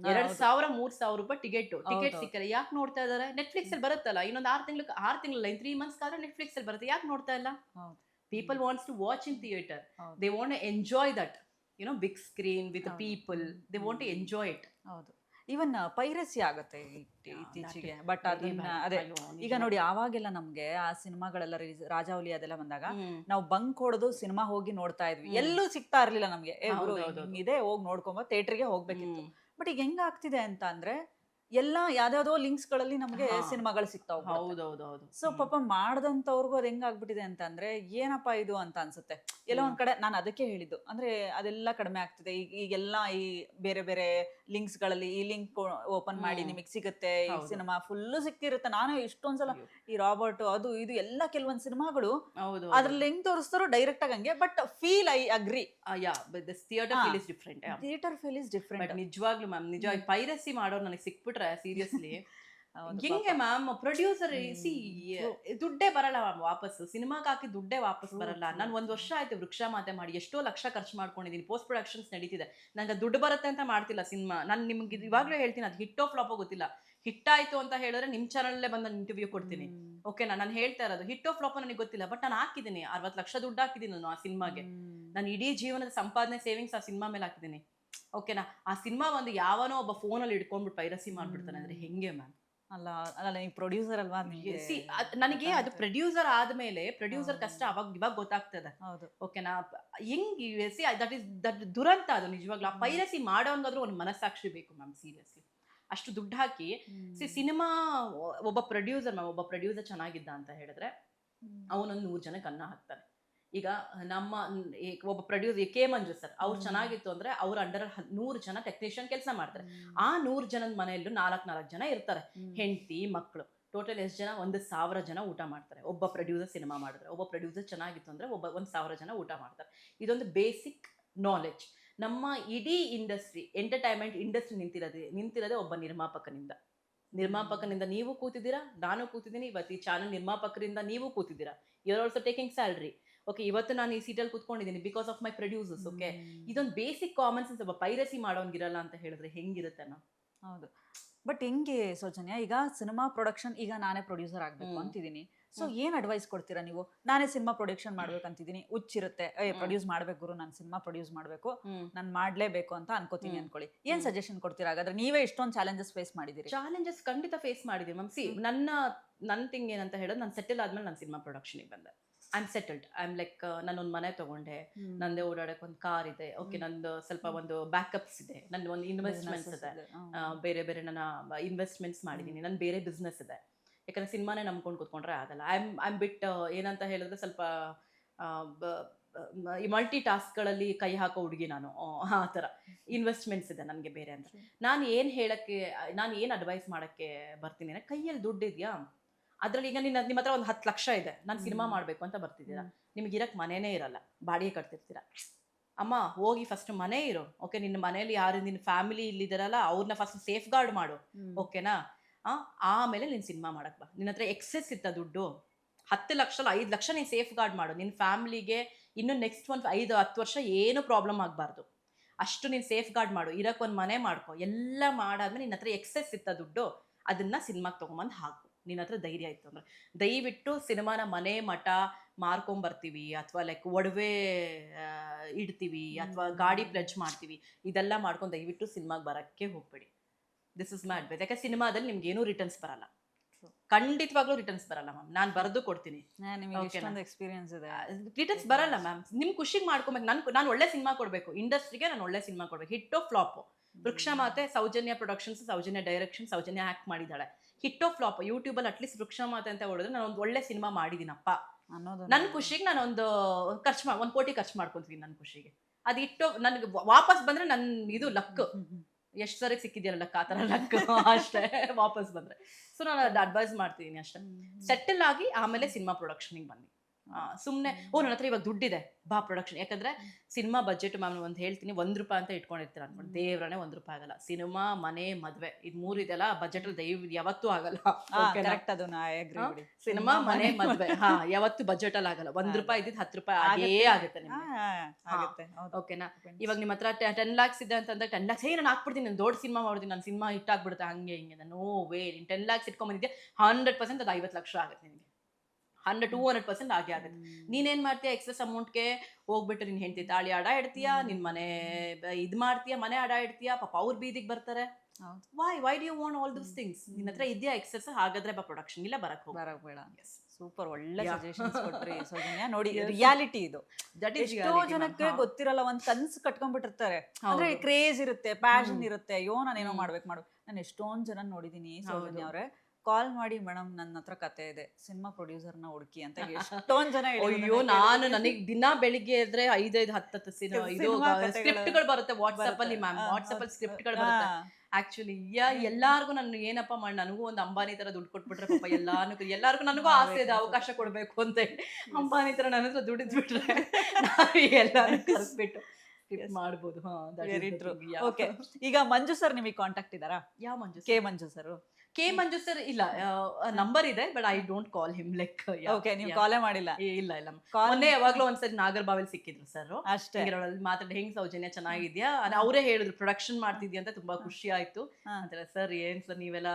2,000-3,000 ರೂಪಾಯಿ ಟಿಕೆಟ್ ಸಿಕ್ಕಿಲ್ಲ. ಯಾಕೆ ನೋಡ್ತಾ ಇದಾರೆ? ನೆಟ್ಫ್ಲಿಕ್ಸ್ ಅಲ್ಲಿ ಬರುತ್ತಲ್ಲ, ಇನ್ನೊಂದು 6 ತಿಂಗಳು 3 ಮಂತ್ಸ್ ಆದ್ರೆ ನೆಟ್ಫ್ಲಿಕ್ಸ್ ಅಲ್ಲಿ ಬರುತ್ತೆ. ಯಾಕೆ ನೋಡ್ತಾ ಇಲ್ಲ? People wants to watch in theater. They want to enjoy that, big screen with the people. They want to enjoy it. ಹೌದು. ಈವನ್ ಪೈರಸಿ ಆಗುತ್ತೆ ಇತ್ತೀಚೆಗೆ. ಬಟ್ ಅದನ್ನ ಅದೇ ಈಗ ನೋಡಿ, ಆವಾಗೆಲ್ಲ ನಮ್ಗೆ ಆ ಸಿನಿಮಾಗಳೆಲ್ಲ ರಾಜಾವಲಿ ಅದೆಲ್ಲ ಬಂದಾಗ ನಾವು ಬಂಕ್ ಹೊಡೆದು ಸಿನಿಮಾ ಹೋಗಿ ನೋಡ್ತಾ ಇದ್ವಿ. ಎಲ್ಲೂ ಸಿಗ್ತಾ ಇರ್ಲಿಲ್ಲ ನಮ್ಗೆ. ಇದೆ ಹೋಗಿ ನೋಡ್ಕೊಂಬ, ಥಿಯೇಟರ್ಗೆ ಹೋಗ್ಬೇಕಿತ್ತು. ಬಟ್ ಈಗ ಹೆಂಗ ಆಗ್ತಿದೆ ಅಂತ ಅಂದ್ರೆ ಎಲ್ಲ ಯಾವ್ದಾವ್ದೋ ಲಿಂಕ್ಸ್ ಗಳಲ್ಲಿ ನಮ್ಗೆ ಸಿನಿಮಾಗಳು ಸಿಗ್ತಾವ. ಹೌದೌದೌದು. ಸೊ ಪಾಪ ಮಾಡ್ದಂತವ್ರಿಗೂ ಅದ್ ಹೆಂಗಾಗ್ಬಿಟ್ಟಿದೆ ಅಂತ ಅಂದ್ರೆ ಏನಪ್ಪಾ ಇದು ಅಂತ ಅನ್ಸುತ್ತೆ. ಎಲ್ಲ ಒಂದ್ ಕಡೆ ನಾನು ಅದಕ್ಕೆ ಹೇಳಿದ್ದು, ಅಂದ್ರೆ ಅದೆಲ್ಲ ಕಡಿಮೆ ಆಗ್ತಿದೆ. ಈಗೆಲ್ಲ ಈ ಬೇರೆ ಬೇರೆ ಲಿಂಕ್ಸ್ ಗಳಲ್ಲಿ ಈ ಲಿಂಕ್ ಓಪನ್ ಮಾಡಿ ನಿಮಗೆ ಸಿಗುತ್ತೆ, ಈ ಸಿನಿಮಾ ಫುಲ್ಲು ಸಿಕ್ತಿರುತ್ತೆ. ನಾನು ಇಷ್ಟೊಂದ್ಸಲ ಈ ರಾಬರ್ಟ್ ಅದು ಇದು ಎಲ್ಲ ಕೆಲವೊಂದ್ ಸಿನಿಮಾಗಳು ಅದ್ರಲ್ಲಿ ಹೆಂಗ್ ತೋರಿಸ್ತಾರೋ ಡೈರೆಕ್ಟ್ ಆಗಿ ಹಂಗೆ. But feel I agree, theatre feel is different. Theatre feel is different. ನಿಜವಾಗ್ಲೂ ಮ್ಯಾಮ್, ನಿಜವಾಗಿ ಪೈರಸಿ ಮಾಡೋರು ನನಗೆ ಸಿಕ್ಬಿಟ್ರೆ ಸೀರಿಯಸ್ಲಿ ಹೆಂಗೆ ಮ್ಯಾಮ್? ಪ್ರೊಡ್ಯೂಸರ್ ದುಡ್ಡೇ ಬರಲ್ಲ ಮ್ಯಾಮ್ ವಾಪಸ್. ಸಿನಿಮಾಗೆ ಹಾಕಿ ದುಡ್ಡೇ ವಾಪಸ್ ಬರಲ್ಲ. ನಾನು 1 ವರ್ಷ ಆಯ್ತು ವೃಕ್ಷ ಮಾತೆ ಮಾಡಿ, ಎಷ್ಟೋ ಲಕ್ಷ ಖರ್ಚು ಮಾಡ್ಕೊಂಡಿದ್ದೀನಿ. ಪೋಸ್ಟ್ ಪ್ರೊಡಕ್ಷನ್ಸ್ ನಡೀತಿದೆ. ನಂಗೆ ದುಡ್ಡು ಬರುತ್ತೆ ಅಂತ ಮಾಡ್ತಿಲ್ಲ ಸಿನಿಮಾ. ನಾನು ನಿಮ್ಗೆ ಇವಾಗಲೂ ಹೇಳ್ತೀನಿ, ಅದು ಹಿಟ್ಟೋ ಫ್ಲಾಪೋ ಗೊತ್ತಿಲ್ಲ. ಹಿಟ್ ಆಯ್ತು ಅಂತ ಹೇಳಿದ್ರೆ ನಿಮ್ ಚಾನಲ್ಲೇ ಬಂದು ನಾನು ಇಂಟರ್ವ್ಯೂ ಕೊಡ್ತೀನಿ, ಓಕೆನಾ? ನಾನು ಹೇಳ್ತಾ ಇರೋದು ಹಿಟ್ಟೋ ಫ್ಲಾಪೋ ನನಗೆ ಗೊತ್ತಿಲ್ಲ. ಬಟ್ ನಾನು ಹಾಕಿದ್ದೀನಿ 60 ಲಕ್ಷ ದುಡ್ಡು ಹಾಕಿದ್ದೀನಿ ನಾನು ಆ ಸಿನಿಮಾಗೆ. ನಾನು ಇಡೀ ಜೀವನದ ಸಂಪಾದನೆ ಸೇವಿಂಗ್ಸ್ ಆ ಸಿನಿಮಾ ಮೇಲೆ ಹಾಕಿದ್ದೀನಿ, ಓಕೆನಾ? ಆ ಸಿನಿಮಾ ಒಂದು ಯಾವನೋ ಒಬ್ಬ ಫೋನಲ್ಲಿ ಇಟ್ಕೊಂಡ್ಬಿಟ್ಟು ಪೈರಸಿ ಮಾಡ್ಬಿಡ್ತಾನೆ ಅಂದ್ರೆ ಹೆಂಗೆ ಮ್ಯಾಮ್? ಅಲ್ಲ ನೀವು ಪ್ರೊಡ್ಯೂಸರ್ ಅಲ್ವಾ? ನನಗೆ ಅದು ಪ್ರೊಡ್ಯೂಸರ್ ಆದ್ಮೇಲೆ ಪ್ರೊಡ್ಯೂಸರ್ ಕಷ್ಟ ಇವಾಗ ಗೊತ್ತಾಗ್ತದೆ, ಓಕೆನಾ? ಹೆಂಗೆ ದಟ್ ದುರಂತ ಅದು ನಿಜವಾಗ್ಲೂ. ಆ ಪೈರಸಿ ಮಾಡೋಂಗಾದ್ರೂ ಒಂದು ಮನಸ್ಸಾಕ್ಷಿ ಬೇಕು ಮ್ಯಾಮ್, ಸೀರಿಯಸ್ಲಿ. ಅಷ್ಟು ದುಡ್ಡು ಹಾಕಿ ಸಿನಿಮಾ ಒಬ್ಬ ಪ್ರೊಡ್ಯೂಸರ್ ಚೆನ್ನಾಗಿದ್ದ ಅಂತ ಹೇಳಿದ್ರೆ ಅವನೊಂದು 100 ಜನಕ್ಕೆ ಅನ್ನ ಹಾಕ್ತಾನೆ. ಈಗ ನಮ್ಮ ಒಬ್ಬ ಪ್ರೊಡ್ಯೂಸರ್ ಕೆ ಮಂಜು ಸರ್, ಅವ್ರು ಚೆನ್ನಾಗಿತ್ತು ಅಂದ್ರೆ ಅವ್ರ ಅಂಡರ್ 100 ಜನ ಟೆಕ್ನಿಷಿಯನ್ ಕೆಲಸ ಮಾಡ್ತಾರೆ. ಆ 100 ಜನದ ಮನೆಯಲ್ಲೂ 4 ಜನ ಇರ್ತಾರೆ, ಹೆಂಡತಿ ಮಕ್ಕಳು. ಟೋಟಲ್ ಎಷ್ಟು ಜನ? 1,000 ಜನ ಊಟ ಮಾಡ್ತಾರೆ ಒಬ್ಬ ಪ್ರೊಡ್ಯೂಸರ್ ಸಿನಿಮಾ ಮಾಡಿದ್ರೆ. ಒಬ್ಬ ಪ್ರೊಡ್ಯೂಸರ್ ಚೆನ್ನಾಗಿತ್ತು ಅಂದ್ರೆ 1,000 ಜನ ಊಟ ಮಾಡ್ತಾರೆ. ಇದೊಂದು ಬೇಸಿಕ್ ನಾಲೆಡ್ಜ್. ನಮ್ಮ ಇಡೀ ಇಂಡಸ್ಟ್ರಿ, ಎಂಟರ್ಟೈನ್ಮೆಂಟ್ ಇಂಡಸ್ಟ್ರಿ ನಿಂತಿರೋದೇ ಒಬ್ಬ ನಿರ್ಮಾಪಕನಿಂದ ನೀವು ಕೂತಿದ್ದೀರಾ, ನಾನು ಕೂತಿದ್ದೀನಿ. ಇವತ್ತು ಈ ಚಾನಲ್ ನಿರ್ಮಾಪಕರಿಂದ ನೀವು ಕೂತಿದ್ದೀರಾ. You are also taking salary. Okay, ಇವತ್ತು ನಾನು ಈ ಸೀಟಲ್ಲಿ ಕೂತ್ಕೊಂಡಿದ್ದೀನಿ because of my producers. Okay, ಇದೊಂದು ಬೇಸಿಕ್ ಕಾಮನ್ ಸೆನ್ಸ್. ಒಬ್ಬ ಪೈರಸಿ ಮಾಡೋಂಗಿರಲ್ಲ ಅಂತ ಹೇಳಿದ್ರೆ ಹೆಂಗಿರುತ್ತೆ ನಾವು? ಹೌದು. ಬಟ್ ಹೆಂಗೆ ಸೌಜನ್ಯ, ಈಗ ಸಿನಿಮಾ ಪ್ರೊಡಕ್ಷನ್, ಈಗ ನಾನೇ ಪ್ರೊಡ್ಯೂಸರ್ ಆಗ್ಬೇಕು ಅಂತಿದ್ದೀನಿ. ಸೊ ಏನ್ ಅಡ್ವೈಸ್ ಕೊಡ್ತೀರಾ ನೀವು? ನಾನೇ ಸಿನಿಮಾ ಪ್ರೊಡಕ್ಷನ್ ಮಾಡ್ಬೇಕಂತಿದ್ದೀನಿ, ಹುಚ್ಚಿರುತ್ತೆ, ಪ್ರೊಡ್ಯೂಸ್ ಮಾಡ್ಬೇಕು ಗುರು, ನಾನು ಸಿನಿಮಾ ಪ್ರೊಡ್ಯೂಸ್ ಮಾಡ್ಬೇಕು, ನಾನು ಮಾಡ್ಲೇಬೇಕು ಅಂತ ಅನ್ಕೋತೀನಿ ಅನ್ಕೊಳ್ಳಿ. ಏನ್ ಸಜೆಷನ್ ಕೊಡ್ತೀರಾ? ಹಾಗಾದ್ರೆ ನೀವೇ ಇಷ್ಟೊಂದು ಚಾಲೆಂಜಸ್ ಫೇಸ್ ಮಾಡಿದಿರಿ. ಚಾಲೆಂಜಸ್ ಖಂಡಿತ ಫೇಸ್ ಮಾಡಿದೀವಿ ಮ್ಯಾಮ್. ನನ್ನ ಥಿಂಗ್ ಏನಂತ ಹೇಳೋದು, ನಾನು ಸೆಟಲ್ ಆದ್ಮೇಲೆ ನಾನು ಸಿನಿಮಾ ಪ್ರೊಡಕ್ಷನ್ಗೆ ಬಂದೆ. I am settled. I am like, ನಾನೊಂದು ಮನೆ ತಗೊಂಡೆ, ನಂದೇ ಓಡಾಡಕ್ಕೆ ಒಂದು ಕಾರ್ ಇದೆ, ಓಕೆ, ನಂದು ಸ್ವಲ್ಪ ಒಂದು ಬ್ಯಾಕಪ್ಸ್ ಇದೆ, ನನ್ನ ಒಂದು ಇನ್ವೆಸ್ಟ್ಮೆಂಟ್ಸ್ ಇದೆ, ಬೇರೆ ನನ್ನ ಇನ್ವೆಸ್ಟ್ಮೆಂಟ್ಸ್ ಮಾಡಿದ್ದೀನಿ, ನನ್ನ ಬೇರೆ ಬಿಸ್ನೆಸ್ ಇದೆ. ಯಾಕಂದ್ರೆ ಸಿನಿಮಾನೇ ನಂಬ್ಕೊಂಡು ಕೂತ್ಕೊಂಡ್ರೆ ಆಗಲ್ಲ. ಐ ಆಮ್ ಬಿಟ್ ಏನಂತ ಹೇಳಿದ್ರೆ ಸ್ವಲ್ಪ ಈ ಮಲ್ಟಿ ಟಾಸ್ಕ್ಗಳಲ್ಲಿ ಕೈ ಹಾಕೋ ಹುಡುಗಿ ನಾನು. ಆ ಥರ ಇನ್ವೆಸ್ಟ್ಮೆಂಟ್ಸ್ ಇದೆ ನನಗೆ ಬೇರೆ. ಅಂದರೆ ನಾನು ಏನು ಅಡ್ವೈಸ್ ಮಾಡೋಕ್ಕೆ ಬರ್ತೀನಿ ಅಂದರೆ, ಕೈಯಲ್ಲಿ ದುಡ್ಡು ಇದೆಯಾ, ಅದರಲ್ಲಿ ಈಗ ನಿಮ್ಮ ಹತ್ರ ಒಂದು 10 ಲಕ್ಷ ಇದೆ, ನಾನು ಸಿನಿಮಾ ಮಾಡಬೇಕು ಅಂತ ಬರ್ತಿದ್ದೀರಾ, ನಿಮ್ಗೆ ಇರಕ್ಕೆ ಮನೆಯೇ ಇರಲ್ಲ, ಬಾಡಿಗೆ ಕಟ್ತಿರ್ತೀರ. ಅಮ್ಮ ಹೋಗಿ ಫಸ್ಟ್ ಮನೆ ಇರೋ, ಓಕೆ, ನಿನ್ನ ಮನೇಲಿ ಯಾರು ನಿನ್ನ ಫ್ಯಾಮಿಲಿ ಇಲ್ಲಿದ್ದಾರಲ್ಲ ಅವ್ರನ್ನ ಫಸ್ಟ್ ಸೇಫ್ ಗಾರ್ಡ್ ಮಾಡು, ಓಕೆನಾ? ಆಮೇಲೆ ನೀನು ಸಿನಿಮಾ ಮಾಡಕ್ ಬಾ. ನಿನ್ನ ಹತ್ರ ಎಕ್ಸೆಸ್ ಇತ್ತ ದುಡ್ಡು, 10 ಲಕ್ಷ 5 ಲಕ್ಷ ನೀನು ಸೇಫ್ ಗಾರ್ಡ್ ಮಾಡು. ನಿನ್ನ ಫ್ಯಾಮಿಲಿಗೆ ಇನ್ನು ನೆಕ್ಸ್ಟ್ ಒಂದು 5-10 ವರ್ಷ ಏನು ಪ್ರಾಬ್ಲಮ್ ಆಗಬಾರ್ದು, ಅಷ್ಟು ನೀನು ಸೇಫ್ ಗಾರ್ಡ್ ಮಾಡು, ಇರೋಕ್ಕೊಂದು ಮನೆ ಮಾಡ್ಕೊ, ಎಲ್ಲ ಮಾಡಾದ್ಮೇಲೆ ನಿನ್ನ ಹತ್ರ ಎಕ್ಸೆಸ್ ಇತ್ತ ದುಡ್ಡು, ಅದನ್ನ ಸಿನಿಮಾಗೆ ತೊಗೊಂಬಂದು ಹಾಕು. ನಿನ್ನ ಹತ್ರ ಧೈರ್ಯ ಇತ್ತು ಅಂದ್ರೆ ದಯವಿಟ್ಟು ಸಿನಿಮಾನ ಮನೆ ಮಠ ಮಾರ್ಕೊಂಬರ್ತೀವಿ ಅಥವಾ ಲೈಕ್ ಒಡವೆ ಇಡ್ತೀವಿ ಅಥವಾ ಗಾಡಿ ಪ್ಲೆಡ್ಜ್ ಮಾಡ್ತೀವಿ, ಇದೆಲ್ಲ ಮಾಡ್ಕೊಂಡು ದಯವಿಟ್ಟು ಸಿನಿಮಾಗೆ ಬರೋಕ್ಕೆ ಹೋಗ್ಬೇಡಿ. This is mad. ಯಾಕೆ ಸಿನಿಮಾದಲ್ಲಿ ನಿಮ್ಗೆ ಏನೂ ರಿಟರ್ನ್ಸ್ ಬರಲ್ಲ, ಖಂಡಿತವಾಗ್ಲೂ ರಿಟರ್ನ್ಸ್ ಬರಲ್ಲ ಮ್ಯಾಮ್. ನಾನು ಬರೆದು ಕೊಡ್ತೀನಿ, ಎಕ್ಸ್ಪೀರಿಯನ್ಸ್ ಇದೆ. ರಿಟರ್ನ್ಸ್ ಬರಲ್ಲ ಮ್ಯಾಮ್. ನಿಮ್ ಖುಷಿಗೆ ಮಾಡ್ಕೊಬೇಕು. ನಾನು ಒಳ್ಳೆ ಸಿನಿಮಾ ಕೊಡಬೇಕು, ಇಂಡಸ್ಟ್ರಿಗೆ ನಾನು ಒಳ್ಳೆ ಸಿನಿಮಾ ಕೊಡ್ಬೇಕು. ಹಿಟ್ಟೋ ಫ್ಲಾಪು, ವೃಕ್ಷ ಮಾತೆ Soujanya productions, Soujanya direction, Soujanya act ಮಾಡಿದ್ದಾಳೆ. ಹಿಟ್ಟೋ ಫ್ಲಾಪ್, ಯೂಟ್ಯೂಬಲ್ಲಿ ಅಟ್ಲೀಸ್ಟ್ ವೃಕ್ಷ ಮಾತೆ ಅಂತ ಹೊಡೆದ್ರೆ ನಾನು ಒಂದು ಒಳ್ಳೆ ಸಿನಿಮಾ ಮಾಡಿದ್ದೀನಪ್ಪ ಅನ್ನೋದು ನನ್ನ ಖುಷಿಗೆ. ನಾನು ಒಂದು 1 ಕೋಟಿ ಖರ್ಚು ಮಾಡ್ಕೊತೀನಿ ನನ್ನ ಖುಷಿಗೆ. ಅದು ಇಟ್ಟು ನನಗೆ ವಾಪಸ್ ಬಂದ್ರೆ ನನ್ನ ಇದು ಲಕ್, ಎಷ್ಟು ಸರಿ ಸಿಕ್ಕಿದ್ಯಲ್ಲ ಲಕ್, ಆ ಥರ ಲಕ್ ಅಷ್ಟೇ ವಾಪಸ್ ಬಂದ್ರೆ. ಸೊ ನಾನು ಅದು ಅಡ್ವೈಸ್ ಮಾಡ್ತಿದ್ದೀನಿ ಅಷ್ಟೇ. ಸೆಟಲ್ ಆಗಿ ಆಮೇಲೆ ಸಿನಿಮಾ ಪ್ರೊಡಕ್ಷನಿಗೆ ಬನ್ನಿ. ಸುಮ್ಮನೆ ನನ್ನ ಹತ್ರ ಇವಾಗ ದುಡ್ಡಿದೆ ಬಾ ಪ್ರೊಡಕ್ಷನ್. ಯಾಕಂದ್ರೆ ಸಿನಿಮಾ ಬಜೆಟ್ ಮ್ಯಾಮ್ ಒಂದು ಹೇಳ್ತೀನಿ, ₹1 ಅಂತ ಇಟ್ಕೊಂಡಿರ್ತೀರ ಅನ್ಕೊಂಡು ದೇವ್ರನೇ ₹1 ಆಗಲ್ಲ. ಸಿನಿಮಾ, ಮನೆ, ಮದ್ವೆ ಇದು 3 ಇದೆಲ್ಲ ಬಜೆಟ್ ಅಲ್ಲಿ ಯಾವತ್ತೂ ಆಗಲ್ಲ. ಸಿನಿಮಾ, ಮನೆ, ಮದ್ವೆ ಯಾವತ್ತು ಬಜೆಟ್ ಅಲ್ಲಿ ಆಗಲ್ಲ. ₹1 ಇದ್ದಿದ್ದು ₹10 ಆಗೇ ಆಗುತ್ತೆ ನಿಮ್ಗೆ. ಓಕೆನಾ? ಇವಾಗ ನಿಮ್ಮ ಹತ್ರ 10 lakhs ಇದೆ ಅಂತಂದ್ರೆ 10 lakhs ನಾನು ಹಾಕ್ಬಿಡ್ತೀನಿ, ನಾನು ದೊಡ್ಡ ಸಿನಿಮಾ ಮಾಡ್ತೀನಿ, ನನ್ನ ಸಿನಿಮಾ ಹಿಟ್ಟಾಗ್ಬಿಡುತ್ತೆ ಹಂಗೆ ಹಿಂಗೆ. No way. ನೀನು 10 lakhs ಇಟ್ಕೊಂಡ್ಬಂದಿದ್ದೆ 100% ಅದು 50 ಲಕ್ಷ ಆಗುತ್ತೆ ನಿನಗೆ. 100-200% ಆಗೇ ಆಗುತ್ತೆ. ನೀನೇನ್ ಮಾಡ್ತೀಯ? ಎಕ್ಸೆಸ್ ಅಮೌಂಟ್ಗೆ ಹೋಗ್ಬಿಟ್ಟು ನಿನ್ ಹೆಂಡತಿ ತಾಳಿ ಅಡ ಇಡ್ತೀಯಾ, ನಿನ್ ಮನೆ ಇದು ಮಾಡ್ತೀಯಾ, ಮನೆ ಅಡ ಇಡ್ತೀಯಾ, ಪಾಪ ಅವ್ರ ಬೀದಿಗೆ ಬರ್ತಾರೆ. Why do you want all those things? ನಿನ್ನ ಹತ್ರ ಇದೆಯಾ ಎಕ್ಸೆಸ್? ಹಾಗಾದ್ರೆ ಬಾ ಪ್ರೊಡಕ್ಷನ್, ಇಲ್ಲ ಬರಕ್ ಬೇಡ. ಸೂಪರ್, ಒಳ್ಳೆ ಸಜೆಷನ್ಸ್ ಕೊಟ್ರಿ ಸೌಜನ್ಯ. ನೋಡಿ, ರಿಯಾಲಿಟಿ ಇದು. ಎಷ್ಟೋ ಜನಕ್ಕೆ ಗೊತ್ತಿರಲ್ಲ, ಒಂದ್ ಕನ್ಸು ಕಟ್ಕೊಂಡ್ಬಿಟ್ಟಿರ್ತಾರೆ. ಅಂದ್ರೆ ಕ್ರೇಜ್ ಇರುತ್ತೆ, ಪ್ಯಾಷನ್ ಇರುತ್ತೆ, ಅಯ್ಯೋ ನಾನೇನೋ ಮಾಡ್ಬೇಕು. ನಾನು ಎಷ್ಟೊಂದ್ ಜನ ನೋಡಿದೀನಿ ಸೌಜನ್ಯ ಅವ್ರೆ, ಕಾಲ್ ಮಾಡಿ ಮೇಡಮ್ ನನ್ನ ಹತ್ರ ಕತೆ ಇದೆ, ಸಿನಿಮಾ ಪ್ರೊಡ್ಯೂಸರ್ನ ಹುಡುಕಿ ಅಂತ ಎಷ್ಟೊಂದ್ ಜನ. ಅಯ್ಯೋ ನನಗೆ ದಿನ ಬೆಳಿಗ್ಗೆ ಇದ್ರೆ 5-10 ಸ್ಕ್ರಿಪ್ಟ್ಗಳು ಬರುತ್ತೆ ವಾಟ್ಸಪ್ ಅಲ್ಲಿ ಮ್ಯಾಮ್. ವಾಟ್ಸಪ್ ಅಲ್ಲಿ ಸ್ಕ್ರಿಪ್ಟ್ಗಳು ಬರುತ್ತೆ. ಆಕ್ಚುಲಿ ಎಲ್ಲಾರ್ಗು ನಾನು ಏನಪ್ಪ ಮಾಡಿ, ನನಗೂ ಒಂದು ಅಂಬಾನಿ ತರ ದುಡ್ಡು ಕೊಟ್ಬಿಟ್ರೆ ಪಾಪ ಎಲ್ಲಾರ್ಗು ನನಗೂ ಆಸೆ ಇದೆ ಅವಕಾಶ ಕೊಡ್ಬೇಕು ಅಂತ ಹೇಳಿ. ಅಂಬಾನಿ ತರ ನನ್ನ ಹತ್ರ ದುಡಿದ್ಬಿಟ್ರೆ ಎಲ್ಲಾರು ಕರೆಸ್ಬಿಟ್ಟು ಮಾಡ್ಬೋದು. ಓಕೆ, ಈಗ ಮಂಜು ಸರ್ ನಿಮಗೆ ಕಾಂಟ್ಯಾಕ್ಟ್ ಇದಾರಾ? ಯಾವ ಮಂಜು? ಕೆ ಮಂಜು ಸರ್. ಕೆ ಮಂಜು ಸರ್ ಇಲ್ಲ, ನಂಬರ್ ಇದೆ but I don't call him. Like okay, ನೀವು ಕಾಲೇ ಮಾಡಿಲ್ಲ? ಇಲ್ಲ ಮೊನ್ನೆ ಯಾವಾಗ್ಲೂ ಒಂದ್ಸರಿ ನಾಗರಬಾವಿಲ್ ಸಿಕ್ಕಿದ್ರು ಸರ್. ಅಷ್ಟೇ ಮಾತಾಡಿ ಹೆಂಗ್ ಸೌಜನ್ಯ ಚೆನ್ನಾಗಿದ್ಯಾ, ಅವರೇ ಹೇಳಿದ್ರು ಪ್ರೊಡಕ್ಷನ್ ಮಾಡ್ತಿದ್ಯಾ ಅಂತ. ತುಂಬಾ ಖುಷಿ ಆಯ್ತು ಅಂತಾರೆ. ಸರ್ ಏನ್ ಸರ್ ನೀವೆಲ್ಲ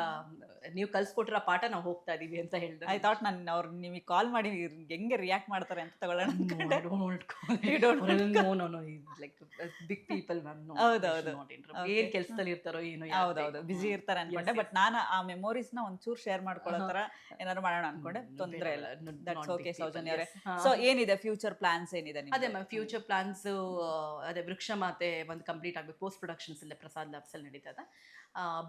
ನೀವು ಕಲ್ಸ್ಕೊಟ್ಟಿರೋ ಪಾಠ ನಾವು ಹೋಗ್ತಾ ಇದೀವಿ ಅಂತ ಹೇಳಿದ್ರು. ಐ ಥಾಟ್ ನಾನು ಅವ್ರು ನಿಮಗೆ ಕಾಲ್ ಮಾಡಿ ಹೆಂಗೆ ರಿಯಾಕ್ಟ್ ಮಾಡ್ತಾರೆ ಅಂತ ತಗೊಳ್ಳೋಣ. Like big people ma'am. ಹೌದೌದು, ಏನ್ ಕೆಲ್ಸದಲ್ಲಿ ಇರ್ತಾರೋ ಏನೋ. ಹೌದೌದು, ಬಿಸಿ ಇರ್ತಾರೆ ಅನ್ಕೊಂಡೆ. ಬಟ್ ನಾನು ಆ ಮೆಮೊರೀಸ್ ನ ಒಂಚೂರು ಶೇರ್ ಮಾಡ್ಕೊಳ್ಳೋ ತರ ಏನಾದ್ರು ಮಾಡೋಣ ಅನ್ಕೊಂಡೆ. ತೊಂದ್ರೆ ಇಲ್ಲ, ದಟ್ಸ್ ಓಕೆ ಸೌಜನ್ಯ ಅವರೇ. ಸೊ ಏನಿದೆ ಫ್ಯೂಚರ್ ಪ್ಲಾನ್ಸ್ ಏನಿದೆ? ಅದೇ ಮ್ಯಾಮ್ ಫ್ಯೂಚರ್ ಪ್ಲಾನ್ಸ್ ಅದೇ ವೃಕ್ಷ ಮಾತೆ ಒಂದು ಕಂಪ್ಲೀಟ್ ಆಗ್ಬೇಕು. ಪೋಸ್ಟ್ ಪ್ರೊಡಕ್ಷನ್ಸ್ ಅಲ್ಲೇ ಪ್ರಸಾದ್ ಲ್ಯಾಬ್ಸ್ ಅಲ್ಲಿ ನಡೀತಾ ಇದೆ.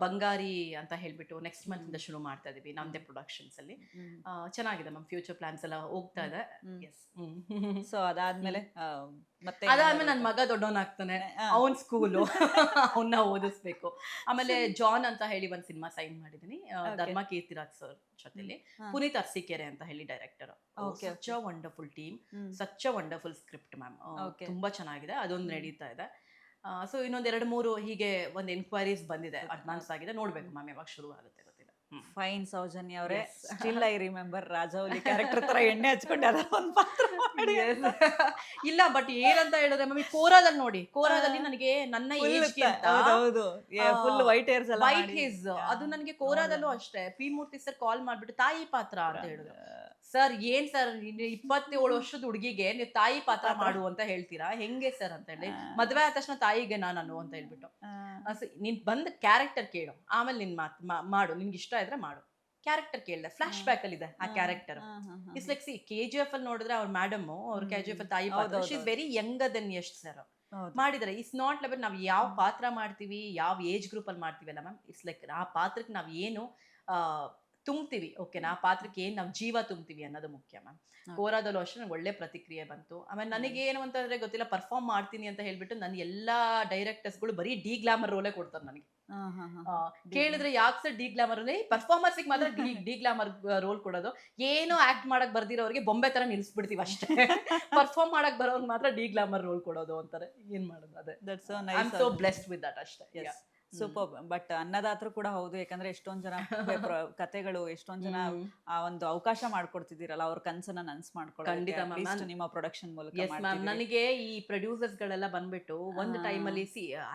ಬಂಗಾರಿ ಅಂತ ಹೇಳ್ಬಿಟ್ಟು ನೆಕ್ಸ್ಟ್ ಮಂತ್ ಇಂದ ಶುರು ಮಾಡ್ತಾ ಇದೀವಿ ನಮ್ದೇ ಪ್ರೊಡಕ್ಷನ್ಸ್ ಅಲ್ಲಿ. ಚೆನ್ನಾಗಿದೆ ಮ್ಯಾಮ್, ಫ್ಯೂಚರ್ ಪ್ಲಾನ್ಸ್ ಎಲ್ಲ ಹೋಗ್ತಾ ಇದೆ. ಸೊ ಅದಾದ್ಮೇಲೆ ನನ್ನ ಮಗ ದೊಡ್ಡವನಾಗ್ತಾನೆ, ಅವನ್ ಸ್ಕೂಲು ಅವನ್ನ ಓದಿಸ್ಬೇಕು. ಆಮೇಲೆ ಜಾನ್ ಅಂತ ಹೇಳಿ ಒಂದ್ ಸಿನಿಮಾ ಸೈನ್ ಮಾಡಿದೀನಿ ಧರ್ಮ ಕೀರ್ತಿರಾಜ್ ಸರ್ ಜೊತೆಲಿ. ಪುನೀತ್ ಅರ್ಸಿಕೆರೆ ಅಂತ ಹೇಳಿ director. Such a wonderful team, such a wonderful script ma'am. ತುಂಬಾ ಚೆನ್ನಾಗಿದೆ, ಅದೊಂದು ನಡೀತಾ ಇದೆ. ಸೊ ಇನ್ನೊಂದ್ 2-3 ಹೀಗೆ ಒಂದು ಎನ್ಕ್ವೈರೀಸ್ ಬಂದಿದೆ, ಅಡ್ವಾನ್ಸ್ ಆಗಿದೆ. ನೋಡ್ಬೇಕು ಮ್ಯಾಮ್ ಯಾವಾಗ ಶುರು ಆಗುತ್ತೆ ಗೊತ್ತಿಲ್ಲ. ಫೈನ್ ಸೌಜನ್ಯ ಅವರೇ, still I remember Rajavali character ತರ ಎಣ್ಣೆ ಹಚ್ಕೊಂಡು ಅದ ಒಂದು ಪಾತ್ರ ಮಾಡಿ. ಇಲ್ಲ ಬಟ್ ಏನಂತ ಹೇಳಿದ್ರೆ ಮಮ್ಮಿ, ಕೋರಾದಲ್ಲಿ ನೋಡಿ, ಕೋರಾದಲ್ಲಿ ನನಗೆ ನನ್ನ ಏಜ್ ಫುಲ್ ವೈಟ್ ಹೇರ್ಸ್ ಎಲ್ಲ, ವೈಟ್ ಹೇರ್ಸ್, ಅದು ನನಗೆ ಕೋರಾದಲ್ಲೂ ಅಷ್ಟೇ. ಪಿ ಮೂರ್ತಿ ಸರ್ ಕಾಲ್ ಮಾಡ್ಬಿಟ್ಟು ತಾಯಿ ಪಾತ್ರ ಅಂತ ಹೇಳಿದ್ರು. ಸರ್ ಏನ್ ಸರ್ 27 ವರ್ಷದ ಹುಡುಗಿಗೆ ನೀವು ತಾಯಿ ಪಾತ್ರ ಮಾಡು ಅಂತ ಹೇಳ್ತೀರಾ, ಹೆಂಗೆ ಸರ್ ಅಂತ ಹೇಳಿ. ಮದ್ವೆ ಆದ ತಕ್ಷಣ ತಾಯಿಗೆ ನಾನು ಅಂತ ಹೇಳ್ಬಿಟ್ಟು, ನೀನ್ ಬಂದ್ ಕ್ಯಾರೆಕ್ಟರ್ ಕೇಳು, ಆಮೇಲೆ ನಿನ್ ಮಾಡು, ನಿನ್ಗೆ ಇಷ್ಟ ಇದ್ರೆ ಮಾಡು. ಕ್ಯಾರೆಕ್ಟರ್ ಕೇಳಿದೆ, ಫ್ಲಾಶ್ ಬ್ಯಾಕ್ ಅಲ್ಲಿ ಇದೆ ಆ ಕ್ಯಾರೆಕ್ಟರ್. ಇಟ್ಸ್ ಲೈಕ್ KGF ಅಲ್ಲಿ ನೋಡಿದ್ರೆ ಅವ್ರ ಮೇಡಮ್, ಅವ್ರ KGF ಅಲ್ಲಿ ತಾಯಿ ಪಾತ್ರ, she is very younger than Yash sir ಮಾಡಿದ್ರೆ. ಇಟ್ಸ್ ನಾಟ್ ಲೈಕ್ ನಾವ್ ಯಾವ ಪಾತ್ರ ಮಾಡ್ತೀವಿ, ಯಾವ ಏಜ್ ಗ್ರೂಪ್ ಅಲ್ಲಿ ಮಾಡ್ತೀವಲ್ಲ ಮ್ಯಾಮ್, ಇಟ್ಸ್ ಲೈಕ್ ಆ ಪಾತ್ರಕ್ಕೆ ನಾವ್ ಏನು ತುಂಬ್ತೀವಿ, ಓಕೆನಾ, ಆ ಪಾತ್ರಕ್ಕೆ ಏನ್ ನಾವ್ ಜೀವ ತುಂಬ್ತೀವಿ ಅನ್ನೋದು ಮುಖ್ಯ ಮ್ಯಾಮ್. ಕೋರಾದಲ್ಲೂ ಅಷ್ಟೇ ನಂಗೆ ಒಳ್ಳೆ ಪ್ರತಿಕ್ರಿಯೆ ಬಂತು. ಆಮೇಲೆ ನನಗೇನು ಅಂತಂದ್ರೆ ಗೊತ್ತಿಲ್ಲ, ಪರ್ಫಾರ್ಮ್ ಮಾಡ್ತೀನಿ ಅಂತ ಹೇಳ್ಬಿಟ್ಟು ನನ್ನ ಎಲ್ಲಾ ಡೈರೆಕ್ಟರ್ಸ್ಗಳು ಬರೀ ಡಿ ಗ್ಲಾಮರ್ ರೋಲೇ ಕೊಡ್ತಾರೆ ನನಗೆ. ಕೇಳಿದ್ರೆ ಯಾಕೆ ಸರ್ ಡಿ ಗ್ಲಾಮರ್ ರೋಲ್? ಪರ್ಫಾರ್ಮೆನ್ಸ್ಗೆ ಮಾತ್ರ ಡಿ ಗ್ಲಾಮರ್ ರೋಲ್ ಕೊಡೋದು, ಏನೋ ಆಕ್ಟ್ ಮಾಡಕ್ ಬರ್ದಿರೋರಿಗೆ ಬೊಂಬೆ ತರ ನಿಲ್ಸ್ಬಿಡ್ತೀವಿ ಅಷ್ಟೇ. ಪರ್ಫಾರ್ಮ್ ಮಾಡಕ್ ಬರೋರ್ಗೆ ಮಾತ್ರ ಡಿ ಗ್ಲಾಮರ್ ರೋಲ್ ಕೊಡೋದು ಅಂತಾರೆ. ಏನ್ ಮಾಡೋದು? ಅದೇ I am so blessed with that ಅಷ್ಟೇ. ಸೂಪರ್. ಬಟ್ ಅನ್ನದಾತರು ಕೂಡ ಹೌದು, ಯಾಕಂದ್ರೆ ಎಷ್ಟೊಂದ್ ಜನ ಕತೆಗಳು, ಎಷ್ಟೊಂದ್ ಜನ ಆ ಒಂದು ಅವಕಾಶ ಮಾಡ್ಕೊಡ್ತಿದ್ದೀರಲ್ಲ, ಅವ್ರ ಕನ್ಸನ್ನ ನನ್ಸ್ ಖಂಡಿತ ma'am. ಮಾಡ್ಕೊಳ್ಳೋದು ನಿಮ್ಮ ಪ್ರೊಡಕ್ಷನ್ ಮೂಲಕ ಎಸ್ ಮ್ಯಾಮ್, ಮಾಡ್ತಿದ್ದೀರಿ. ನನಗೆ ಈ ಪ್ರೊಡ್ಯೂಸರ್ಸ್ ಗಳೆಲ್ಲ ಬಂದ್ಬಿಟ್ಟು ಒಂದು ಟೈಮಲ್ಲಿ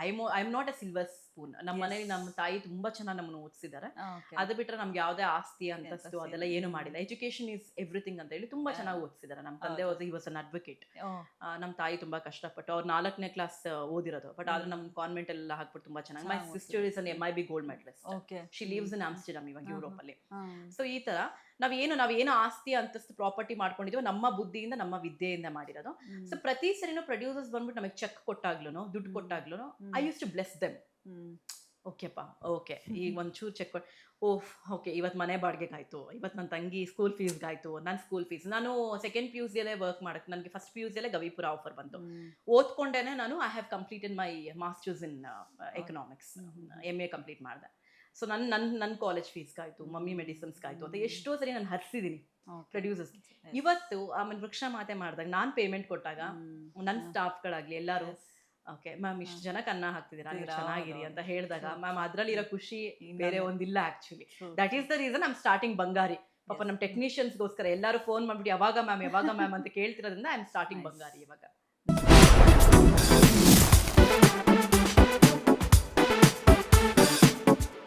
I am not a silver spoon. ನಮ್ಮ ಮನೇಲಿ ನಮ್ಮ ತಾಯಿ ತುಂಬಾ ಚೆನ್ನಾಗಿ ನಮ್ಮನ್ನು ಓದಿಸಿದ್ದಾರೆ. Okay. ಅದು ಬಿಟ್ರೆ ನಮ್ಗೆ ಯಾವುದೇ ಆಸ್ತಿ ಅಂತಸ್ತು ಅದೆಲ್ಲ ಏನು ಮಾಡಿಲ್ಲ. ಎಜುಕೇಶನ್ ಇಸ್ ಎವ್ರಿಥಿಂಗ್ ಅಂತ ಹೇಳಿ ತುಂಬಾ ಚೆನ್ನಾಗಿ ಓದಿಸಿದ್ದಾರೆ. ನಮ್ಮ ತಂದೆ he was an advocate. Oh. ನಮ್ಮ ತಾಯಿ ತುಂಬಾ ಕಷ್ಟಪಟ್ಟು ಅವ್ರು 4ನೇ ಕ್ಲಾಸ್ ಓದಿರೋದು, ಬಟ್ ಆದ್ರೆ ನಮ್ಮ ಕಾನ್ವೆಂಟ್ ಎಲ್ಲ ಹಾಕ್ಬಿಟ್ಟು ತುಂಬಾ ಚೆನ್ನಾಗಿ. My sister is an MIB gold medalist. Okay. She lives in Amsterdam ಇವಾಗ ಯುರೋಪ್ ಅಲ್ಲಿ. ಹ್ಮ್. ಸೊ ಈ ತರ ನಾವೇನು ಆಸ್ತಿ ಅಂತಸ್ತು ಪ್ರಾಪರ್ಟಿ ಮಾಡ್ಕೊಂಡಿದೀವೋ ನಮ್ಮ ಬುದ್ಧಿಯಿಂದ ನಮ್ಮ ವಿದ್ಯೆಯಿಂದ ಮಾಡಿರೋದು. ಸೊ ಪ್ರತಿ ಸರಿನೂ ಪ್ರೊಡ್ಯೂಸರ್ಸ್ ಬಂದ್ಬಿಟ್ಟು ನಮಗೆ ಚೆಕ್ ಕೊಟ್ಟಾಗ್ಲೂ ದುಡ್ಡು ಕೊಟ್ಟಾಗ್ಲೂ I used to bless them. ಓಕೆಪ್ಪ, ಓಕೆ ಈಗ ಒಂಚೂರು ಚೆಕ್ ಕೊಟ್ಟು ಓಕೆ ಇವತ್ತು ಮನೆ ಬಾಡಿಗೆಗಾಯ್ತು, ಇವತ್ತು ನನ್ನ ತಂಗಿ ಸ್ಕೂಲ್ ಫೀಸ್ಗಾಯ್ತು, ನನ್ನ ಸ್ಕೂಲ್ ಫೀಸ್. ನಾನು ಸೆಕೆಂಡ್ PUCಯಲ್ಲೇ ವರ್ಕ್ ಮಾಡಕ್ಕೆ, ನನಗೆ ಫಸ್ಟ್ PUCಯಲ್ಲೇ ಗವಿಪುರ ಆಫರ್ ಬಂತು. ಓದ್ಕೊಂಡೇನೆ ನಾನು I have completed my masters in economics, MA complete ಮಾಡಿದೆ. ಸೊ ನನ್ನ ಕಾಲೇಜ್ ಫೀಸ್ಗಾಯ್ತು, ಮಮ್ಮಿ ಮೆಡಿಸಿನ್ಸ್ಗಾಯ್ತು ಅಂತ ಎಷ್ಟೋ ಸರಿ ನಾನು ಹರಿಸಿದ್ದೀನಿ ಪ್ರೊಡ್ಯೂಸರ್ಸ್. ಇವತ್ತು ಆಮೇಲೆ ವೃಕ್ಷ ಮಾತೆ ಮಾಡಿದಾಗ ನಾನು ಪೇಮೆಂಟ್ ಕೊಟ್ಟಾಗ ನನ್ನ ಸ್ಟಾಫ್ಗಳಾಗ್ಲಿ ಎಲ್ಲರೂ ಓಕೆ ಮ್ಯಾಮ್ ಇಷ್ಟು ಜನಕ್ಕೆ ಅನ್ನ ಹಾಕ್ತಿದ್ದೀರಾ, ನೀವು ಚೆನ್ನಾಗಿರಿ ಅಂತ ಹೇಳಿದಾಗ ಮ್ಯಾಮ್ ಅದರಲ್ಲಿರೋ ಖುಷಿ ಬೇರೆ ಒಂದಿಲ್ಲ actually. That is the reason I am starting ಬಂಗಾರಿ. ಪಾಪ ನಮ್ಮ ಟೆಕ್ನಿಷಿಯನ್ಸ್ಗೋಸ್ಕರ ಎಲ್ಲರೂ ಫೋನ್ ಮಾಡ್ಬಿಟ್ಟು ಯಾವಾಗ ಮ್ಯಾಮ್ ಅಂತ ಕೇಳ್ತಿರೋದ್ರಿಂದ ಐ ಆಮ್ ಸ್ಟಾರ್ಟಿಂಗ್ ಬಂಗಾರಿ ಇವಾಗ.